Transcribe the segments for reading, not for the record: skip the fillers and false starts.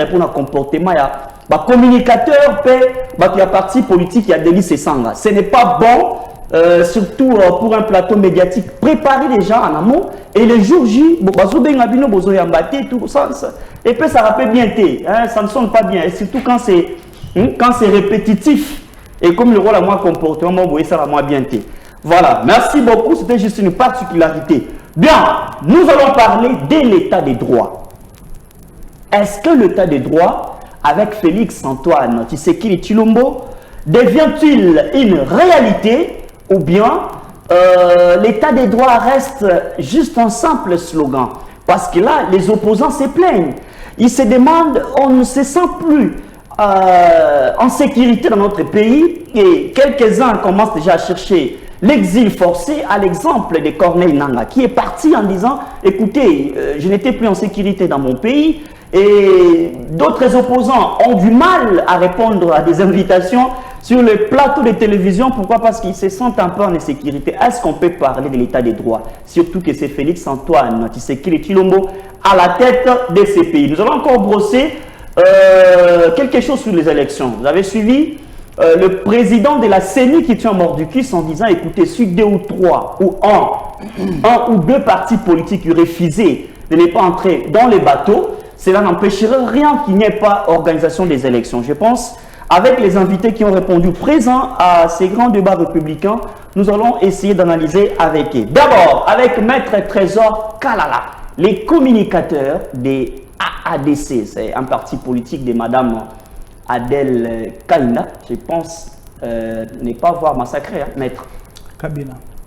pour un comportement, il y a communicateur, il y a parti politique, il y a délit, c'est ça. Ce n'est pas bon, surtout pour un plateau médiatique. Préparez les gens en amont et le jour J, tout ça, et puis ça rappelle bien, ça ne sonne pas bien, et surtout quand c'est répétitif. Et comme le rôle à moi comportement, vous voyez ça va moins bien. Voilà, merci beaucoup, c'était juste une particularité. Bien, nous allons parler de l'état des droits. Est-ce que l'état des droits, avec Félix Antoine Tshisekedi Tshilombo, devient-il une réalité ou bien l'état des droits reste juste un simple slogan? Parce que là, les opposants se plaignent. Ils se demandent, on ne se sent plus en sécurité dans notre pays et quelques-uns commencent déjà à chercher l'exil forcé, à l'exemple de Corneille Nangaa qui est parti en disant écoutez, je n'étais plus en sécurité dans mon pays, et d'autres opposants ont du mal à répondre à des invitations sur le plateau de télévision. Pourquoi? Parce qu'ils se sentent un peu en insécurité. Est-ce qu'on peut parler de l'état des droits? Surtout que c'est Félix Antoine Tshisekedi Tshilombo à la tête de ces pays. Nous allons encore brosser quelque chose sur les élections. Vous avez suivi le président de la CENI qui tient mort du kiss en disant écoutez, si 2 ou 3 ou un ou deux partis politiques refusé de ne pas entrer dans les bateaux, cela n'empêcherait rien qu'il n'y ait pas organisation des élections. Je pense, avec les invités qui ont répondu présents à ces grands débats républicains, nous allons essayer d'analyser avec eux. D'abord, avec Maître Trésor Kalala, les communicateurs des AADC, c'est un parti politique de Madame Adèle Kaina, je pense ne pas avoir massacré, Maître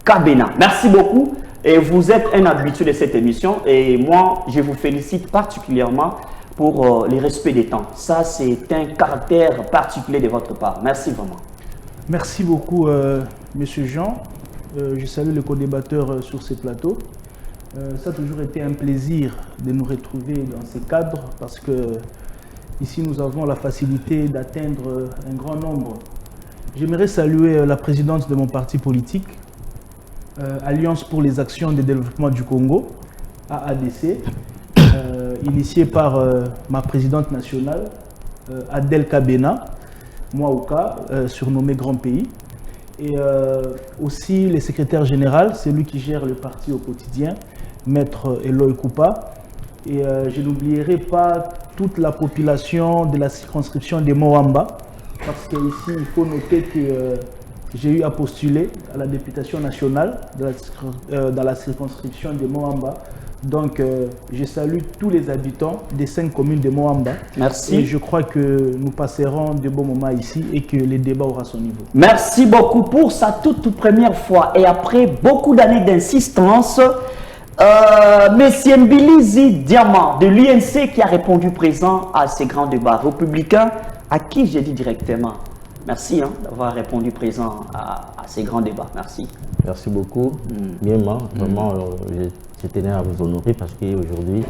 Kabena. Merci beaucoup. Et vous êtes un habitué de cette émission et moi, je vous félicite particulièrement pour le respect des temps. Ça, c'est un caractère particulier de votre part. Merci vraiment. Merci beaucoup, Monsieur Jean. Je salue le co-débatteur sur ces plateaux. Ça a toujours été un plaisir de nous retrouver dans ces cadres parce que ici, nous avons la facilité d'atteindre un grand nombre. J'aimerais saluer la présidente de mon parti politique, Alliance pour les actions de développement du Congo, AADC, initiée par ma présidente nationale, Adèle Kabena, Mwaouka, surnommé Grand Pays, et aussi le secrétaire général, c'est lui qui gère le parti au quotidien, Maître Eloy Koupa, et je n'oublierai pas toute la population de la circonscription de Moamba, parce qu'ici, il faut noter que j'ai eu à postuler à la députation nationale dans la circonscription de Moamba. Donc, je salue tous les habitants des 5 communes de Moamba. Merci. Et je crois que nous passerons de bons moments ici et que le débat aura son niveau. Merci beaucoup pour sa toute première fois. Et après beaucoup d'années d'insistance, Monsieur Mbilizi Diamant de l'UNC qui a répondu présent à ces grands débats républicains, à qui j'ai dit directement merci d'avoir répondu présent à ces grands débats. Merci. Merci beaucoup. Bien, vraiment, je tenais à vous honorer parce qu'aujourd'hui,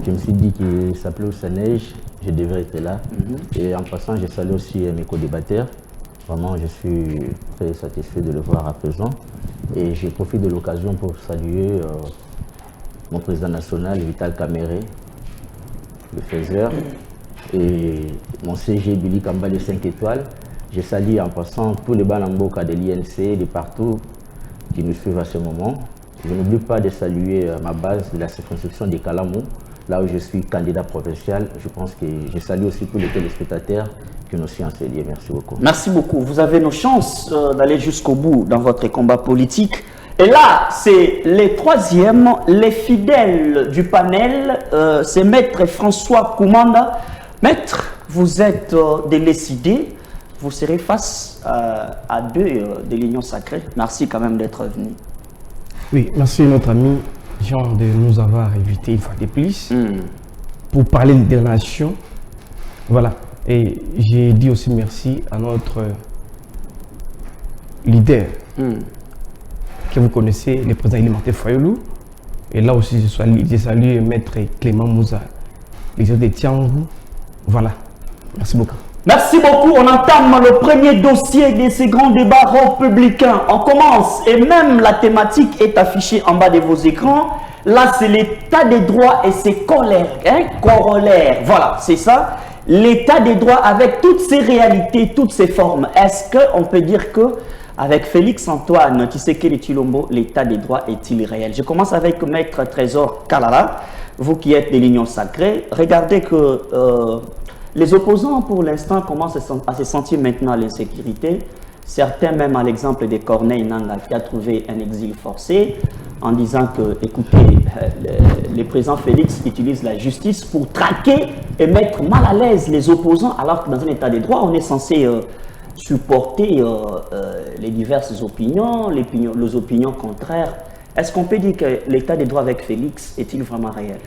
je me suis dit qu'il s'appelait au neige, je devrais être là. Et en passant, je salue aussi mes co-débatteurs. Vraiment, je suis très satisfait de le voir à présent. Et je profite de l'occasion pour saluer mon président national, Vital Kamere, le faiseur, et mon CG Billy Kamba de 5 étoiles. Je salue en passant tous les Balamboka de l'INC, de partout, qui nous suivent à ce moment. Je n'oublie pas de saluer ma base de la circonscription de Kalamou, là où je suis candidat provincial. Je pense que je salue aussi tous les téléspectateurs qui nous suivent en ce lieu. Merci beaucoup. Merci beaucoup. Vous avez nos chances d'aller jusqu'au bout dans votre combat politique. Et là, c'est les troisièmes, les fidèles du panel, c'est Maître François Koumanda. Maître, vous êtes décidé. Vous serez face à deux de l'Union sacrée. Merci quand même d'être venu. Oui, merci notre ami Jean de nous avoir invités une fois de plus pour parler des nations. Voilà. Et j'ai dit aussi merci à notre leader que vous connaissez, le président Ilimate Fayoulou. Et là aussi, je salue Maître Clément Mouza, les autres de Tiangou. Voilà. Merci beaucoup. Merci beaucoup. On entame le premier dossier de ces grands débats républicains. On commence et même la thématique est affichée en bas de vos écrans. Là, c'est l'état des droits et ses corollaires. Voilà, c'est ça. L'état des droits avec toutes ses réalités, toutes ses formes. Est-ce qu'on peut dire que avec Félix-Antoine Tshisekedi Tshilombo, l'état des droits est-il réel? Je commence avec Maître Trésor Kalala, vous qui êtes de l'Union sacrée. Regardez que les opposants, pour l'instant, commencent à se sentir maintenant à l'insécurité. Certains, même à l'exemple de Corneille Nangaa, qui a trouvé un exil forcé, en disant que, écoutez, le président Félix utilise la justice pour traquer et mettre mal à l'aise les opposants, alors que dans un état de droit, on est censé supporter les diverses opinions, les opinions contraires. Est-ce qu'on peut dire que l'état des droits avec Félix est-il vraiment réel?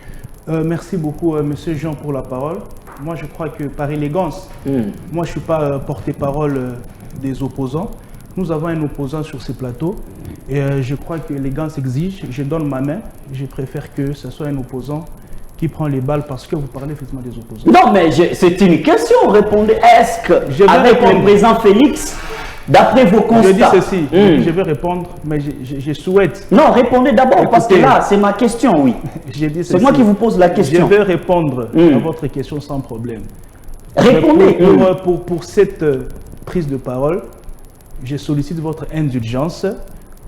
Merci beaucoup, Monsieur Jean, pour la parole. Moi, je crois que par élégance, moi, je ne suis pas porte-parole des opposants. Nous avons un opposant sur ce plateau et je crois que l'élégance exige, je donne ma main, je préfère que ce soit un opposant qui prend les balles parce que vous parlez effectivement des opposants. Non, mais c'est une question, répondez. Est-ce que, avec le président Félix, d'après vos constats... Je dis ceci, je vais répondre, mais je souhaite... Non, répondez d'abord, parce que là, c'est ma question, oui. C'est moi qui vous pose la question. Je vais répondre à votre question sans problème. Répondez. Pour cette prise de parole, je sollicite votre indulgence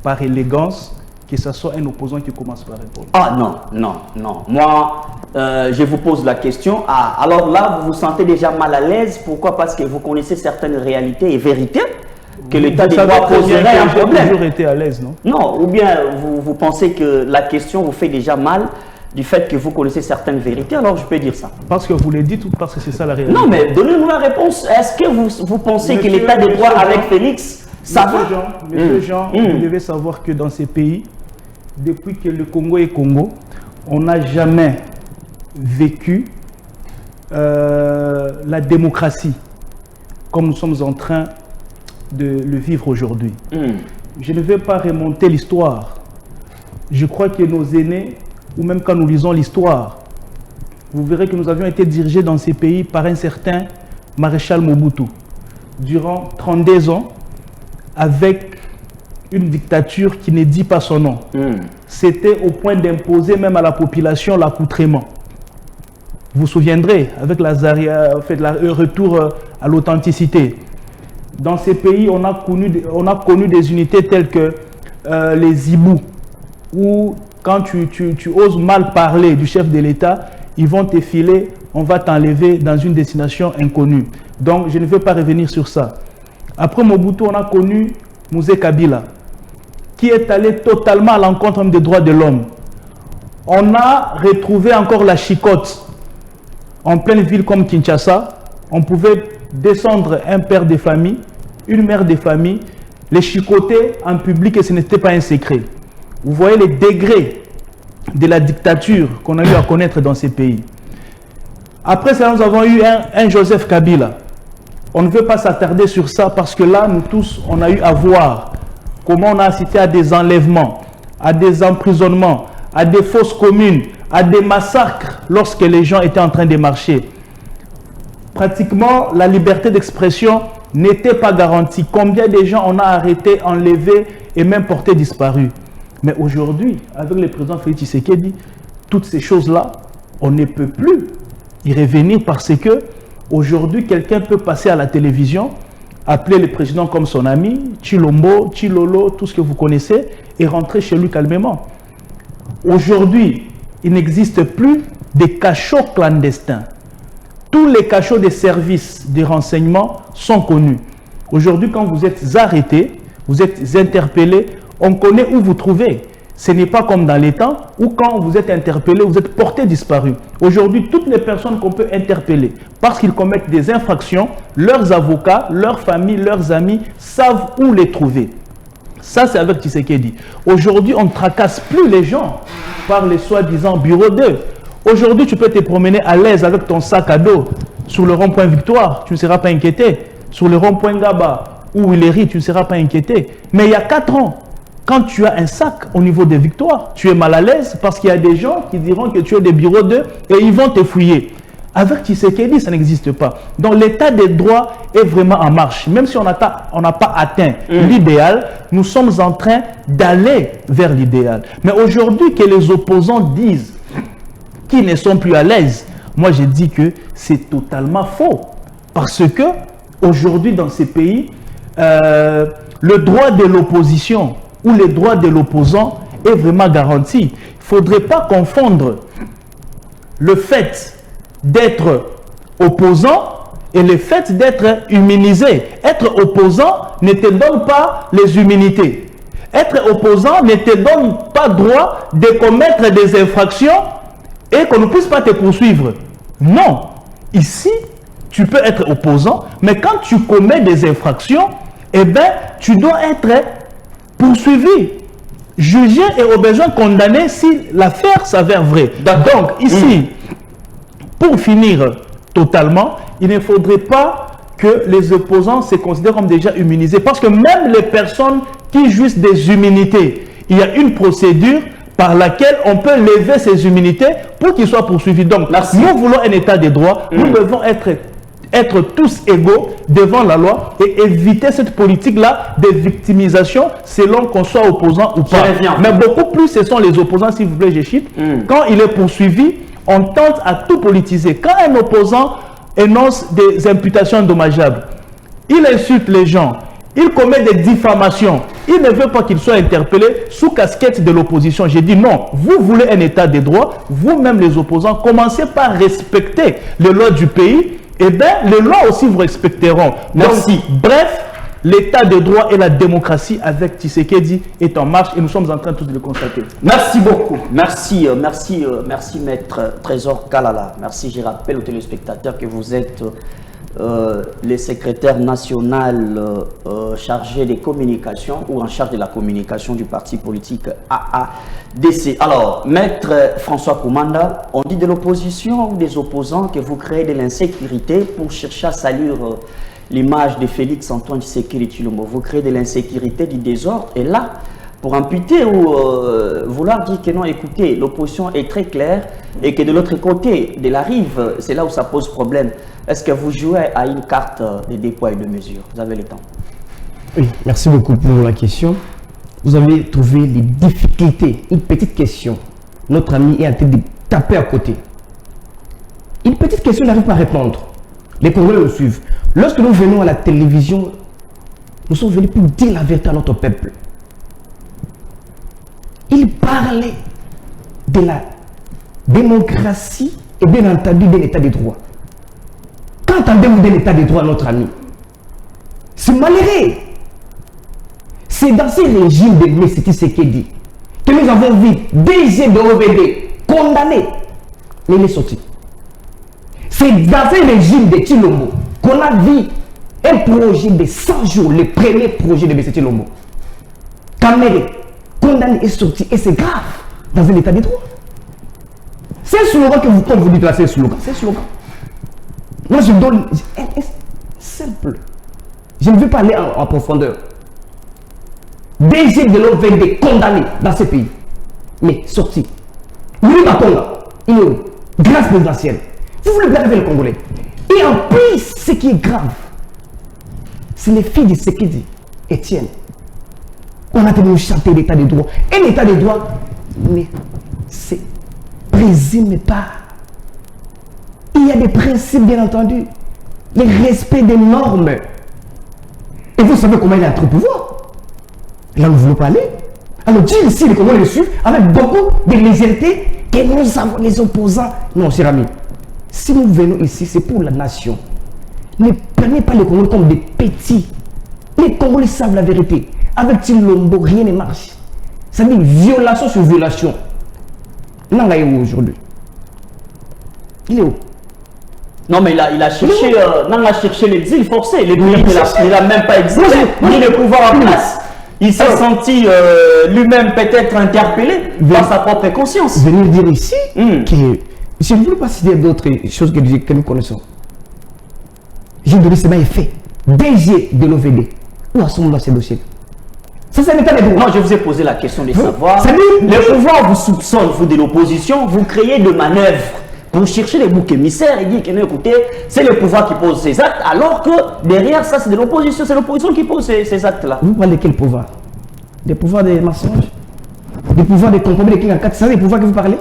par élégance, que ce soit un opposant qui commence par répondre. Ah non, non, non. Moi, je vous pose la question. Ah, alors là, vous vous sentez déjà mal à l'aise. Pourquoi? Parce que vous connaissez certaines réalités et vérités que l'état des droits poserait un problème. Vous avez toujours été à l'aise, non? Non, ou bien vous pensez que la question vous fait déjà mal du fait que vous connaissez certaines vérités, alors je peux dire ça. Parce que vous le dites ou parce que c'est ça la réalité? Non, mais donnez-nous la réponse. Est-ce que vous pensez que l'état des droits avec Félix, ça va? Monsieur Jean, vous devez savoir que dans ces pays, depuis que le Congo est Congo, on n'a jamais vécu la démocratie comme nous sommes en train de le vivre aujourd'hui. Je ne vais pas remonter l'histoire. Je crois que nos aînés, ou même quand nous lisons l'histoire, vous verrez que nous avions été dirigés dans ces pays par un certain maréchal Mobutu durant 32 ans avec une dictature qui ne dit pas son nom. C'était au point d'imposer même à la population l'accoutrement. Vous vous souviendrez, avec le retour à l'authenticité. Dans ces pays, on a connu des unités telles que les Ibou, où quand tu oses mal parler du chef de l'État, ils vont te filer, on va t'enlever dans une destination inconnue. Donc, je ne veux pas revenir sur ça. Après Mobutu, on a connu Mouzé Kabila, qui est allé totalement à l'encontre des droits de l'homme. On a retrouvé encore la chicotte en pleine ville comme Kinshasa. On pouvait descendre un père de famille, une mère de famille, les chicoter en public et ce n'était pas un secret. Vous voyez les degrés de la dictature qu'on a eu à connaître dans ces pays. Après ça, nous avons eu un Joseph Kabila. On ne veut pas s'attarder sur ça parce que là, nous tous, on a eu à voir comment on a assisté à des enlèvements, à des emprisonnements, à des fosses communes, à des massacres lorsque les gens étaient en train de marcher. Pratiquement, la liberté d'expression n'était pas garantie. Combien de gens on a arrêtés, enlevés et même portés disparus? Mais aujourd'hui, avec le président Félix Tshisekedi, toutes ces choses-là, on ne peut plus y revenir parce que aujourd'hui, quelqu'un peut passer à la télévision, appeler le président comme son ami, Tshilombo, Tshilolo, tout ce que vous connaissez, et rentrer chez lui calmement. Aujourd'hui, il n'existe plus de cachots clandestins. Tous les cachots des services de renseignement sont connus. Aujourd'hui, quand vous êtes arrêté, vous êtes interpellé, on connaît où vous trouvez. Ce n'est pas comme dans les temps où quand vous êtes interpellé, vous êtes porté disparu. Aujourd'hui, toutes les personnes qu'on peut interpeller parce qu'ils commettent des infractions, leurs avocats, leurs familles, leurs amis savent où les trouver. Ça, c'est avec Tshisekedi. Aujourd'hui, on ne tracasse plus les gens par les soi-disant bureaux 2. Aujourd'hui, tu peux te promener à l'aise avec ton sac à dos sur le rond-point Victoire, tu ne seras pas inquiété. Sur le rond-point Gaba ou Willery, tu ne seras pas inquiété. Mais il y a 4 ans, quand tu as un sac au niveau des Victoires, tu es mal à l'aise parce qu'il y a des gens qui diront que tu es des bureaux 2 et ils vont te fouiller. Avec Tshisekedi, ça n'existe pas. Donc l'état des droits est vraiment en marche. Même si on n'a pas atteint l'idéal, nous sommes en train d'aller vers l'idéal. Mais aujourd'hui, que les opposants disent qu'ils ne sont plus à l'aise, moi je dis que c'est totalement faux. Parce que aujourd'hui dans ces pays, le droit de l'opposition ou les droits de l'opposant est vraiment garanti. Il ne faudrait pas confondre le fait d'être opposant et le fait d'être immunisé. Être opposant ne te donne pas les immunités. Être opposant ne te donne pas droit de commettre des infractions et qu'on ne puisse pas te poursuivre. Non. Ici, tu peux être opposant, mais quand tu commets des infractions, eh bien, tu dois être poursuivi, jugé et au besoin condamné si l'affaire s'avère vraie. Donc, ici, pour finir totalement, il ne faudrait pas que les opposants se considèrent comme déjà immunisés. Parce que même les personnes qui jouissent des immunités, il y a une procédure par laquelle on peut lever ces immunités pour qu'ils soient poursuivis. Donc, nous voulons un état de droit. Nous devons être tous égaux devant la loi et éviter cette politique-là de victimisation selon qu'on soit opposant ou pas. Mais beaucoup plus, ce sont les opposants, s'il vous plaît, je chute. Quand il est poursuivi, on tente à tout politiser. Quand un opposant énonce des imputations dommageables, il insulte les gens, il commet des diffamations, il ne veut pas qu'il soit interpellé sous casquette de l'opposition. J'ai dit non, vous voulez un état de droit, vous-même les opposants, commencez par respecter les lois du pays, et bien les lois aussi vous respecteront. Merci. Donc, bref, l'état de droit et la démocratie avec Tshisekedi est en marche et nous sommes en train tous de le constater. Merci beaucoup. Merci, merci Maître Trésor Kalala. Merci, je rappelle aux téléspectateurs que vous êtes le secrétaire national chargé des communications ou en charge de la communication du parti politique AADC. Alors, Maître François Koumanda, on dit de l'opposition ou des opposants que vous créez de l'insécurité pour chercher à salir l'image de Félix Antoine Tshisekedi Tshilombo. Vous créez de l'insécurité, du désordre, et là, pour imputer ou vouloir dire que non, écoutez, l'opposition est très claire et que de l'autre côté de la rive, c'est là où ça pose problème. Est-ce que vous jouez à une carte de dépôt et de mesure? Vous avez le temps. Oui, merci beaucoup pour la question. Vous avez trouvé les difficultés. Une petite question. Notre ami est en train de taper à côté. Une petite question n'arrive pas à répondre. Les Congolais le suivent. Lorsque nous venons à la télévision, nous sommes venus pour dire la vérité à notre peuple. Il parlait de la démocratie et bien entendu de l'état des droits. Qu'entendez-vous de l'état des droits, notre ami? C'est malheureux. C'est dans ce régime de M. Tshisekedi que nous avons vu DG de OVD condamné, mais il est sorti. C'est dans ce régime de Tshilombo qu'on a vu un projet de 100 jours, le premier projet de M. Tshilombo. Kamere, condamné et sorti, et c'est grave dans un état de droit. C'est un slogan que vous, comme vous dites là, c'est un slogan. C'est un slogan. Moi, je donne un simple. Je ne veux pas aller en profondeur. DG de l'OVD condamné dans ce pays, mais sorti. Louis Makonga, il est où? Grâce présidentielle. Vous voulez bien avec le Congolais. Et en plus, ce qui est grave, c'est les filles de Tshisekedi, Étienne. On a tenu chanter l'état des droits. Et l'état des droits, mais c'est présume pas. Il y a des principes, bien entendu. Le respect des normes. Et vous savez comment il est entre pouvoir. Là, nous ne voulons pas aller. Alors, Dieu ici, les Congolais le suivent avec beaucoup de légèreté que nous avons les opposants. Non, cher ami, si nous venons ici, c'est pour la nation. Ne prenez pas les Congolais comme des petits. Les Congolais savent la vérité. Avec Tshilombo, rien ne marche. Ça veut dire violation sur violation. Nanga est où aujourd'hui? Il est où? Non, mais il a cherché, Nanga a cherché l'exil forcé. Il n'a même pas exilé. Il a le pouvoir en place. Il s'est senti lui-même peut-être interpellé par sa propre conscience. Venir dire ici que je ne voulais pas citer d'autres choses que nous connaissons. J'ai donné ce fait. DG de l'OVD. Où sont dans ces dossiers? Ça, c'est l'état des droits. Non, je vous ai posé la question de savoir. Le pouvoir vous soupçonne, vous de l'opposition, vous créez de manœuvres pour chercher les boucs émissaires et dire que, non, écoutez, c'est le pouvoir qui pose ces actes, alors que derrière ça, c'est de l'opposition, c'est l'opposition qui pose ces actes-là. Vous parlez de quel pouvoir? Des pouvoirs des mensonges? Des pouvoirs des compromis, des clients? C'est ça des pouvoirs que vous parlez?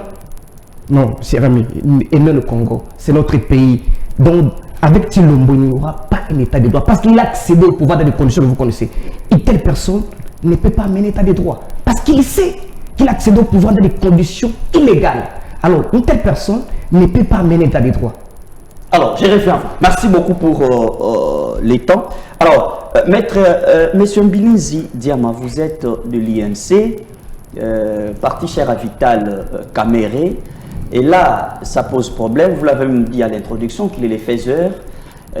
Non, cher ami, aimez le Congo, c'est notre pays. Donc, avec Tshilombo, il n'y aura pas un état de droit parce qu'il a accédé au pouvoir dans des conditions que vous connaissez. Et telle personne ne peut pas mener état de droit parce qu'il sait qu'il a accédé au pouvoir dans des conditions illégales. Alors, une telle personne ne peut pas mener état de droit. Alors, j'ai référé. Merci beaucoup pour les temps. Alors, maître, monsieur Mbilinzi Diama, vous êtes de l'INC, parti cher à Vital Kamere. Et là, ça pose problème. Vous l'avez même dit à l'introduction qu'il est les faiseurs.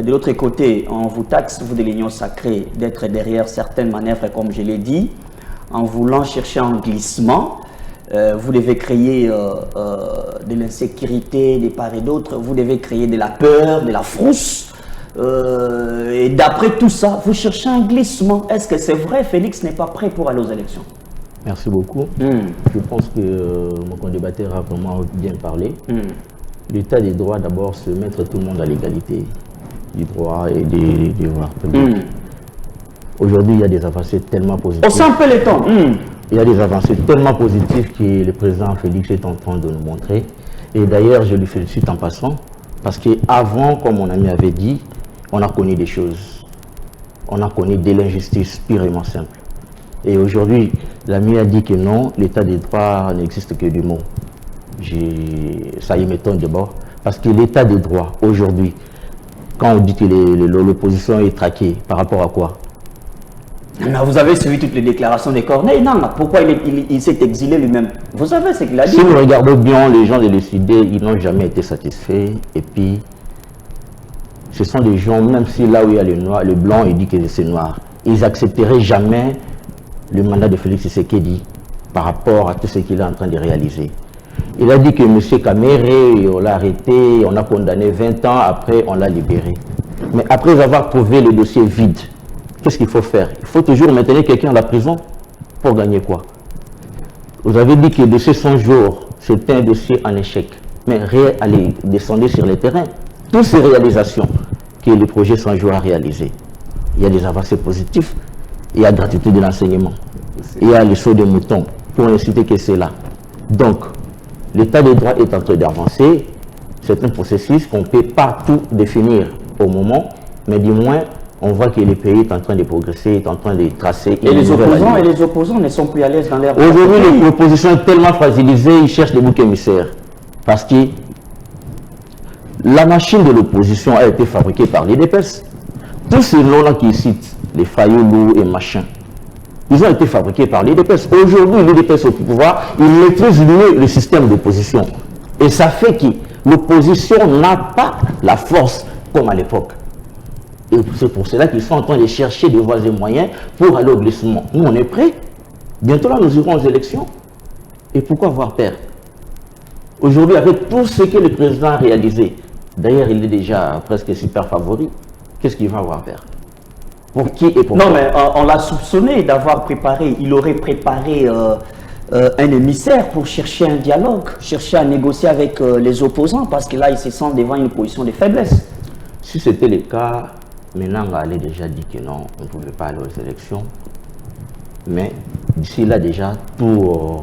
De l'autre côté, on vous taxe, vous de l'Union sacrée, d'être derrière certaines manœuvres, comme je l'ai dit, en voulant chercher un glissement. Vous devez créer de l'insécurité des part et d'autres. Vous devez créer de la peur, de la frousse. Et d'après tout ça, vous cherchez un glissement. Est-ce que c'est vrai, Félix n'est pas prêt pour aller aux élections? Merci beaucoup. Je pense que mon condébatteur a vraiment bien parlé. L'état des droits, d'abord, c'est mettre tout le monde à l'égalité du droit et des devoirs. Aujourd'hui, il y a des avancées tellement positives. On sent un peu les temps. Il y a des avancées tellement positives que le président Félix est en train de nous montrer. Et d'ailleurs, je lui félicite en passant, parce qu'avant, comme mon ami avait dit, on a connu des choses. On a connu de l'injustice purement simple. Et aujourd'hui, l'ami a dit que non, l'état des droits n'existe que du mot. Ça y m'étonne d'abord. Parce que l'état des droits, aujourd'hui, quand on dit que l'opposition est traquée, par rapport à quoi? Mais vous avez suivi toutes les déclarations des Corneilles. Non, pourquoi il s'est exilé lui-même? Vous savez ce qu'il a dit? Si vous regardez bien, les gens de l'UCD, ils n'ont jamais été satisfaits. Et puis, ce sont des gens, même si là où il y a le noir, le blanc, il dit que c'est noir, ils n'accepteraient jamais le mandat de Félix Tshisekedi par rapport à tout ce qu'il est en train de réaliser. Il a dit que M. Kamere, on l'a arrêté, on a condamné 20 ans, après on l'a libéré. Mais après avoir trouvé le dossier vide, qu'est-ce qu'il faut faire? Il faut toujours maintenir quelqu'un à la prison pour gagner quoi? Vous avez dit que le dossier 100 jours, c'était un dossier en échec. Mais allez descendre sur le terrain. Toutes ces réalisations que le projet 100 jours a réalisées, il y a des avancées positives. Il y a gratuité de l'enseignement. Il y a le saut de mouton, pour ne citer que cela. Donc, l'état de droit est en train d'avancer. C'est un processus qu'on ne peut pas tout définir au moment, mais du moins, on voit que le pays est en train de progresser, est en train de tracer. Et les opposants ne sont plus à l'aise dans l'air. Aujourd'hui, l'opposition est tellement fragilisée, ils cherchent des boucs émissaires. Parce que la machine de l'opposition a été fabriquée par l'UDPS. Tous ces noms-là qui citent, les Fayoulou et machin, ils ont été fabriqués par l'UDPS. Aujourd'hui, l'UDPS au pouvoir, il maîtrise mieux le système d'opposition. Et ça fait que l'opposition n'a pas la force comme à l'époque. Et c'est pour cela qu'ils sont en train de chercher des voies et moyens pour aller au glissement. Nous, on est prêts. Bientôt là, nous irons aux élections. Et pourquoi avoir peur? Aujourd'hui, avec tout ce que le président a réalisé, d'ailleurs, il est déjà presque super favori, qu'est-ce qu'il va avoir peur? Pour qui et pour Non, mais on l'a soupçonné d'avoir préparé, il aurait préparé un émissaire pour chercher un dialogue, chercher à négocier avec les opposants, parce que là, il se sent devant une position de faiblesse. Si c'était le cas, maintenant, on allait déjà dit que non, on ne pouvait pas aller aux élections. Mais d'ici là, déjà, tout...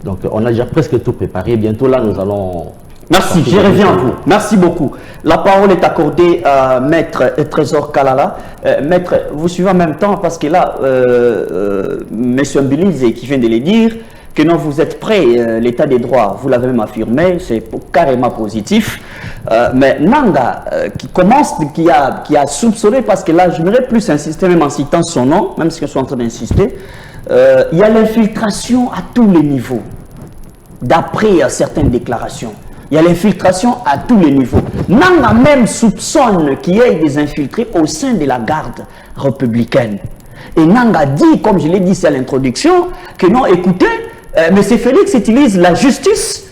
donc, on a déjà presque tout préparé. Bientôt, là, nous allons... Merci, je reviens à vous. Merci beaucoup. La parole est accordée à Maître Trésor Kalala. Maître, vous suivez en même temps parce que là, M. Mbilinzi qui vient de le dire, que non, vous êtes prêt, l'état des droits, vous l'avez même affirmé, c'est carrément positif. Mais Nanga, qui a soupçonné, parce que là, je voudrais plus insister, même en citant son nom, même si je suis en train d'insister, il y a l'infiltration à tous les niveaux, d'après certaines déclarations. Il y a l'infiltration à tous les niveaux. Nanga même soupçonne qu'il y ait des infiltrés au sein de la garde républicaine. Et Nanga dit, comme je l'ai dit à l'introduction, que non, écoutez, M. Félix utilise la justice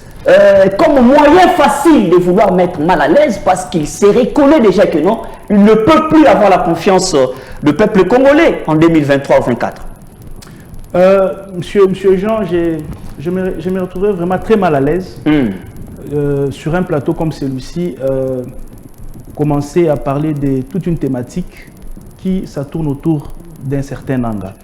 comme moyen facile de vouloir mettre mal à l'aise parce qu'il s'est reconnu déjà que non, il ne peut plus avoir la confiance du peuple congolais en 2023 ou 2024. Monsieur Jean, je me retrouvais vraiment très mal à l'aise. sur un plateau comme celui-ci, commencer à parler de toute une thématique qui ça tourne autour d'un certain Nanga.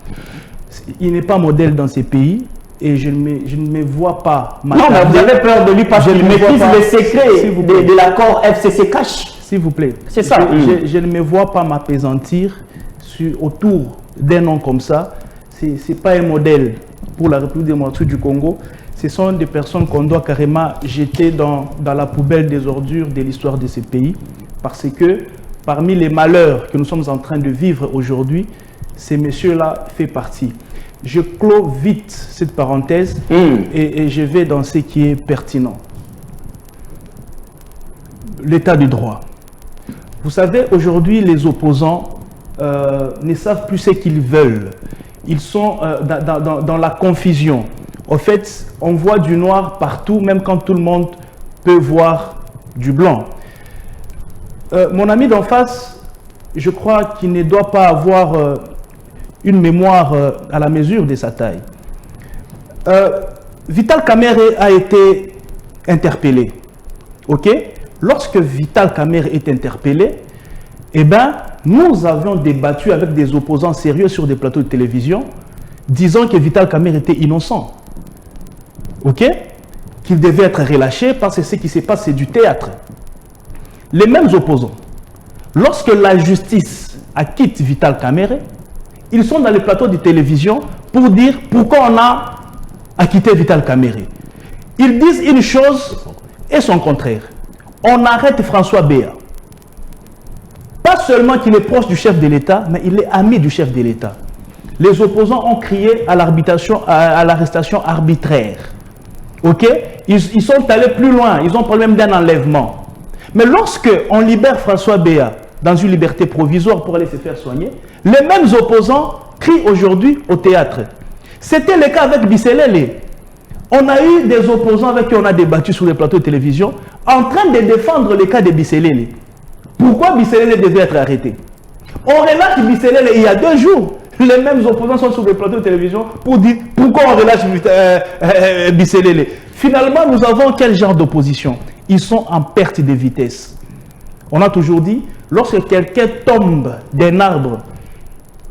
Il n'est pas modèle dans ces pays et je ne me vois pas... Non, mais vous avez peur de lui parce qu'il maîtrise les secrets de l'accord FCC Cash. S'il vous plaît. C'est ça. Je ne me vois pas m'apaisantir autour d'un homme comme ça. Ce n'est pas un modèle pour la République démocratique du Congo. Ce sont des personnes qu'on doit carrément jeter dans la poubelle des ordures de l'histoire de ces pays. Parce que parmi les malheurs que nous sommes en train de vivre aujourd'hui, ces messieurs-là font partie. Je clôt vite cette parenthèse et je vais dans ce qui est pertinent. L'état du droit. Vous savez, aujourd'hui, les opposants ne savent plus ce qu'ils veulent. Ils sont dans la confusion. En fait, on voit du noir partout, même quand tout le monde peut voir du blanc. Mon ami d'en face, je crois qu'il ne doit pas avoir une mémoire à la mesure de sa taille. Vital Kamerhe a été interpellé. Ok? Lorsque Vital Kamerhe est interpellé, eh ben, nous avions débattu avec des opposants sérieux sur des plateaux de télévision, disant que Vital Kamerhe était innocent. Ok? Qu'il devait être relâché parce que ce qui se passe, c'est du théâtre. Les mêmes opposants, lorsque la justice acquitte Vital Kamerhe, ils sont dans les plateaux de télévision pour dire pourquoi on a acquitté Vital Kamerhe. Ils disent une chose et son contraire. On arrête François Béa. Pas seulement qu'il est proche du chef de l'État, mais il est ami du chef de l'État. Les opposants ont crié à l'arrestation arbitraire. Ok? Ils sont allés plus loin, ils ont parlé même d'un enlèvement. Mais lorsque on libère François Béa dans une liberté provisoire pour aller se faire soigner, les mêmes opposants crient aujourd'hui au théâtre. C'était le cas avec Bisselele. On a eu des opposants avec qui on a débattu sur les plateaux de télévision en train de défendre le cas de Bisselele. Pourquoi Bisselele devait être arrêté? On relâche Bisselele il y a 2 jours. Les mêmes opposants sont sur les plateaux de télévision pour dire pourquoi on relâche Bisselele. Finalement, nous avons quel genre d'opposition? Ils sont en perte de vitesse. On a toujours dit, lorsque quelqu'un tombe d'un arbre,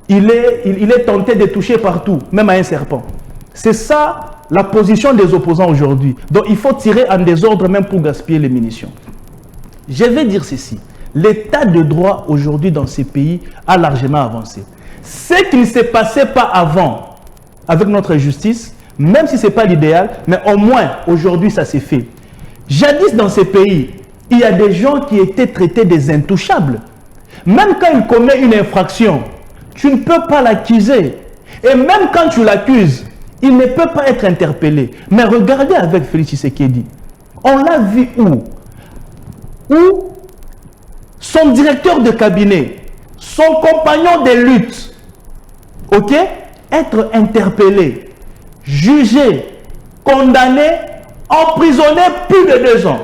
il est tenté de toucher partout, même à un serpent. C'est ça la position des opposants aujourd'hui. Donc il faut tirer en désordre même pour gaspiller les munitions. Je vais dire ceci. L'état de droit aujourd'hui dans ces pays a largement avancé. Ce qui ne se passait pas avant avec notre justice, même si ce n'est pas l'idéal, mais au moins aujourd'hui ça s'est fait. Jadis dans ces pays, il y a des gens qui étaient traités des intouchables. Même quand il commet une infraction, tu ne peux pas l'accuser. Et même quand tu l'accuses, il ne peut pas être interpellé. Mais regardez avec Félix Tshisekedi. On l'a vu où son directeur de cabinet, son compagnon de lutte, ok, être interpellé, jugé, condamné, emprisonné plus de 2 ans.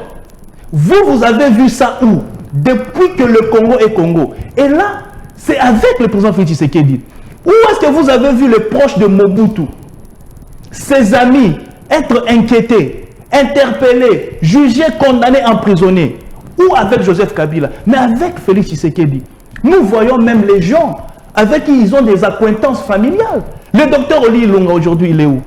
Vous avez vu ça où? Depuis que le Congo est Congo. Et là, c'est avec le président Félix Tshisekedi. Où est-ce que vous avez vu les proches de Mobutu, ses amis, être inquiétés, interpellés, jugés, condamnés, emprisonnés? Ou avec Joseph Kabila? Mais avec Félix Tshisekedi. Nous voyons même les gens avec qui ils ont des acquaintances familiales. Le docteur Oli Ilunga aujourd'hui, il est où?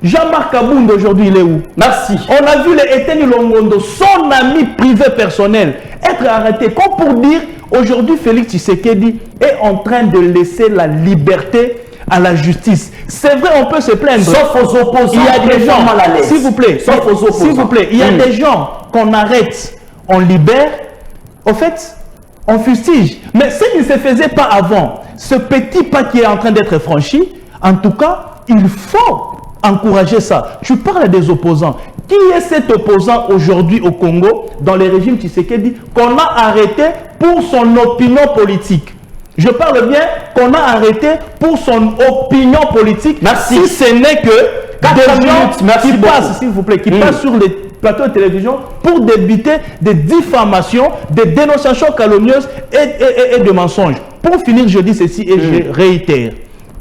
Jean-Marc Kabound aujourd'hui, il est où? Merci. On a vu le Eteni Longondo, son ami privé personnel, être arrêté. Comme pour dire, aujourd'hui, Félix Tshisekedi est en train de laisser la liberté à la justice. C'est vrai, on peut se plaindre. Sauf aux opposants. Il y a des gens, mal à l'aise. s'il vous plaît, Sauf aux opposants. s'il vous plaît, il y a des gens qu'on arrête, on libère. Au fait, on fustige. Mais ce qui ne se faisait pas avant, ce petit pas qui est en train d'être franchi, en tout cas, il faut encourager ça. Tu parles des opposants. Qui est cet opposant aujourd'hui au Congo, dans le régime Tshisekedi, qu'on a arrêté pour son opinion politique? Je parle bien qu'on a arrêté pour son opinion politique. Merci. Si ce n'est que 4 des minutes, gens merci qui beaucoup. passent, s'il vous plaît, qui passent sur les plateaux de télévision pour débiter des diffamations, des dénonciations calomnieuses et de mensonges. Pour finir, je dis ceci et je réitère.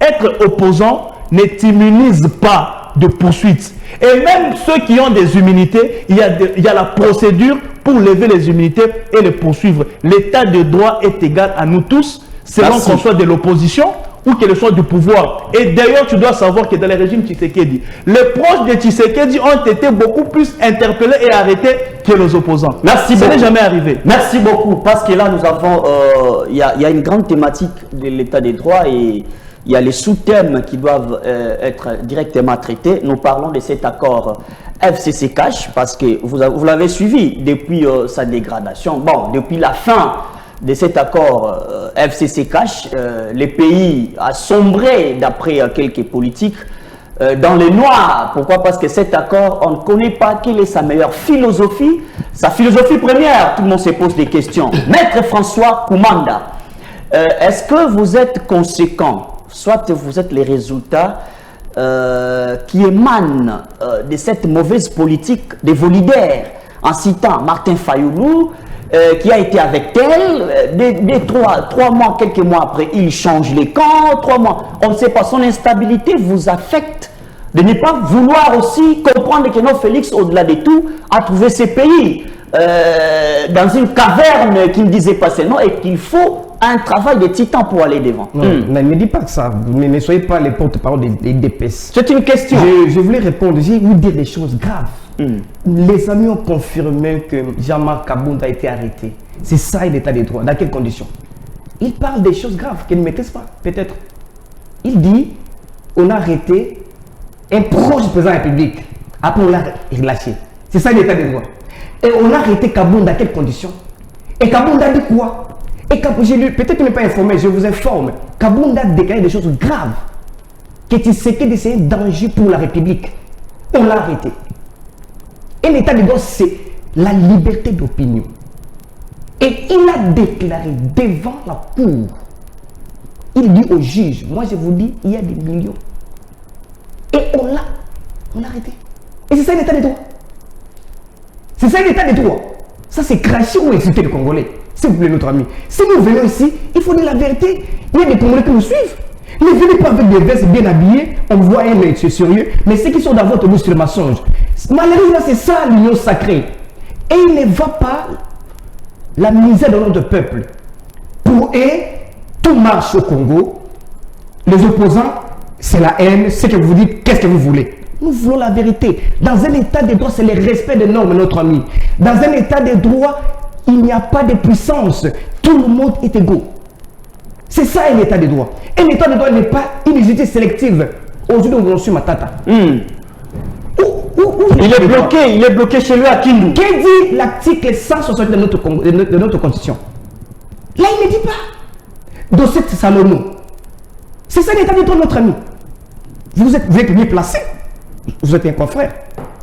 Être opposant ne t'immunise pas de poursuites. Et même ceux qui ont des immunités, il y a la procédure pour lever les immunités et les poursuivre. L'état de droit est égal à nous tous, selon qu'on soit de l'opposition ou qu'elle soit du pouvoir. Et d'ailleurs, tu dois savoir que dans le régime Tshisekedi, les proches de Tshisekedi ont été beaucoup plus interpellés et arrêtés que les opposants. Merci beaucoup. Ça n'est jamais arrivé. Merci beaucoup, parce que là, nous avons, il y a une grande thématique de l'état des droits et il y a les sous-thèmes qui doivent être directement traités. Nous parlons de cet accord FCC Cash, parce que vous l'avez suivi depuis sa dégradation. Bon, depuis la fin de cet accord FCC Cash, le pays a sombré, d'après quelques politiques, dans les noirs. Pourquoi? Parce que cet accord, on ne connaît pas quelle est sa meilleure philosophie. Sa philosophie première, tout le monde se pose des questions. Maître François Koumanda, est-ce que vous êtes conséquent, soit vous êtes les résultats qui émanent de cette mauvaise politique des vos leaders, en citant Martin Fayoulou, qui a été avec elle, trois mois, quelques mois après, il change les camps, 3 mois, on ne sait pas, son instabilité vous affecte de ne pas vouloir aussi comprendre que non, Félix, au-delà de tout, a trouvé ses pays dans une caverne qui ne disait pas ses noms et qu'il faut un travail de titan pour aller devant. Ne dis pas que ça, ne soyez pas les porte-parole des DPS. C'est une question. Je voulais répondre, je vais vous dire des choses graves. Les amis ont confirmé que Jean-Marc Kabounda a été arrêté. C'est ça l'état des droits. Dans quelles conditions? Il parle des choses graves qu'il ne maîtrise pas, peut-être. Il dit, on a arrêté un proche du président de la République. Après, on l'a relâché. C'est ça l'état des droits. Et on a arrêté Kabounda dans quelles conditions? Et Kabounda dit quoi? Et j'ai lu, peut-être que vous n'êtes pas informé, je vous informe. Kabounda a déclaré des choses graves. Que Tshisekedi c'est un danger pour la République. On l'a arrêté. Et l'état de droit, c'est la liberté d'opinion. Et il a déclaré devant la cour, il dit au juge, moi je vous dis, il y a des millions. Et on l'a arrêté. Et c'est ça l'état de droit. C'est ça l'état de droit. Ça c'est cracher ou insulter les Congolais. S'il vous plaît, notre ami. Si nous venons ici, il faut dire la vérité. Il y a des Congolais qui nous suivent. Ne venez pas avec des vestes bien habillés, on voit un œil sérieux, mais ceux qui sont dans votre bouche, c'est le mensonge. Malheureusement, c'est ça l'union sacrée. Et il ne va pas la misère de notre peuple. Pour eux, tout marche au Congo. Les opposants, c'est la haine, c'est que vous dites, qu'est-ce que vous voulez? Nous voulons la vérité. Dans un état de droit, c'est le respect des normes, notre ami. Dans un état de droit, il n'y a pas de puissance. Tout le monde est égaux. C'est ça un état de droit. Un état de droit n'est pas une justice sélective. Aujourd'hui, on reçu Matata. Il est bloqué chez lui à Kindu. Qu'est-ce dit l'article 160 de notre constitution? Là, il ne dit pas. Dossier Salomon. C'est ça l'état de droit, notre ami. Vous êtes bien placé. Vous êtes un confrère.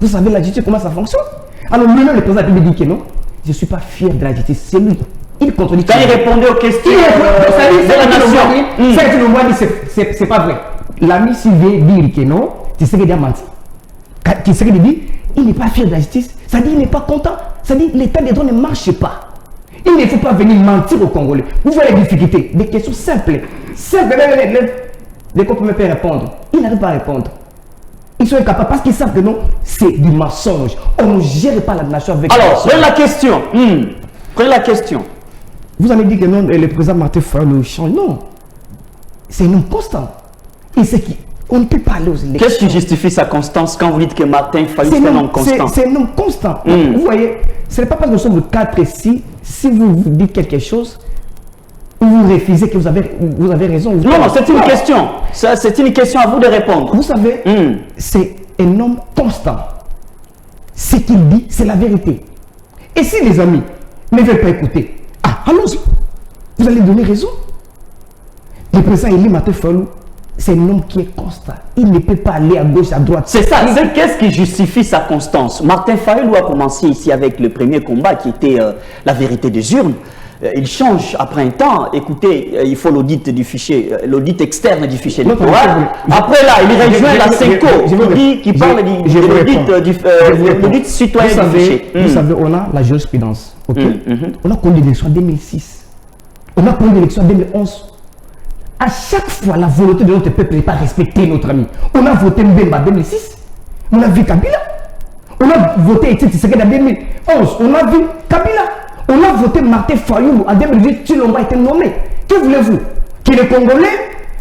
Vous savez la justice, comment ça fonctionne. Alors, lui-même, le président de la République dit que non. Je ne suis pas fier de la justice. C'est lui. Il contredit. Quand il répondait aux questions de la nation. C'est pas vrai. L'ami Sylvain dit que non, Tshisekedi a menti. Tshisekedi dit, il n'est pas fier de la justice. Ça dit, il n'est pas content. Ça dit, l'état des droits ne marche pas. Il ne faut pas venir mentir aux Congolais. Vous voyez les difficultés. Des questions simples. Simples. Les qu'on peut même répondre. Ils n'arrivent pas à répondre. Ils sont incapables parce qu'ils savent que non, c'est du mensonge. On ne gère pas la nation avec. Alors, prenez la question. Prenez la question. Vous avez dit que non, le président Martin Fayoulou change. Non. C'est un homme constant. Et c'est qui on ne peut pas aller aux élections. Qu'est-ce qui justifie sa constance quand vous dites que Martin Fayoulou est un homme constant? C'est un homme constant. Vous voyez, ce n'est pas parce que nous sommes 4 ici, si vous dites quelque chose, vous refusez que vous avez raison. Non, c'est une question. C'est une question à vous de répondre. Vous savez, c'est un homme constant. Ce qu'il dit, c'est la vérité. Et si les amis ne veulent pas écouter, allons-y. Vous allez donner raison. Le président Élie Martin Fayoulou, c'est un homme qui est constant. Il ne peut pas aller à gauche, à droite. C'est ça. Qu'est-ce qui justifie sa constance? Martin Fayoulou a commencé ici avec le premier combat qui était la vérité des urnes. Il change après un temps. Écoutez, il faut l'audit du fichier, l'audit externe du fichier électoral. Après là, il rejoint la CENCO qui parle de l'audit citoyen du fichier. Vous savez, on a la jurisprudence. On a connu l'élection en 2006. On a connu l'élection en 2011. À chaque fois, la volonté de notre peuple n'est pas respectée, notre ami. On a voté Mbemba en 2006. On a vu Kabila. On a voté Etienne Tshisekedi en 2011. On a vu Kabila. On a voté Martin Fayulu en 2018. Tshilombo a été nommé. Que voulez-vous? Que les Congolais,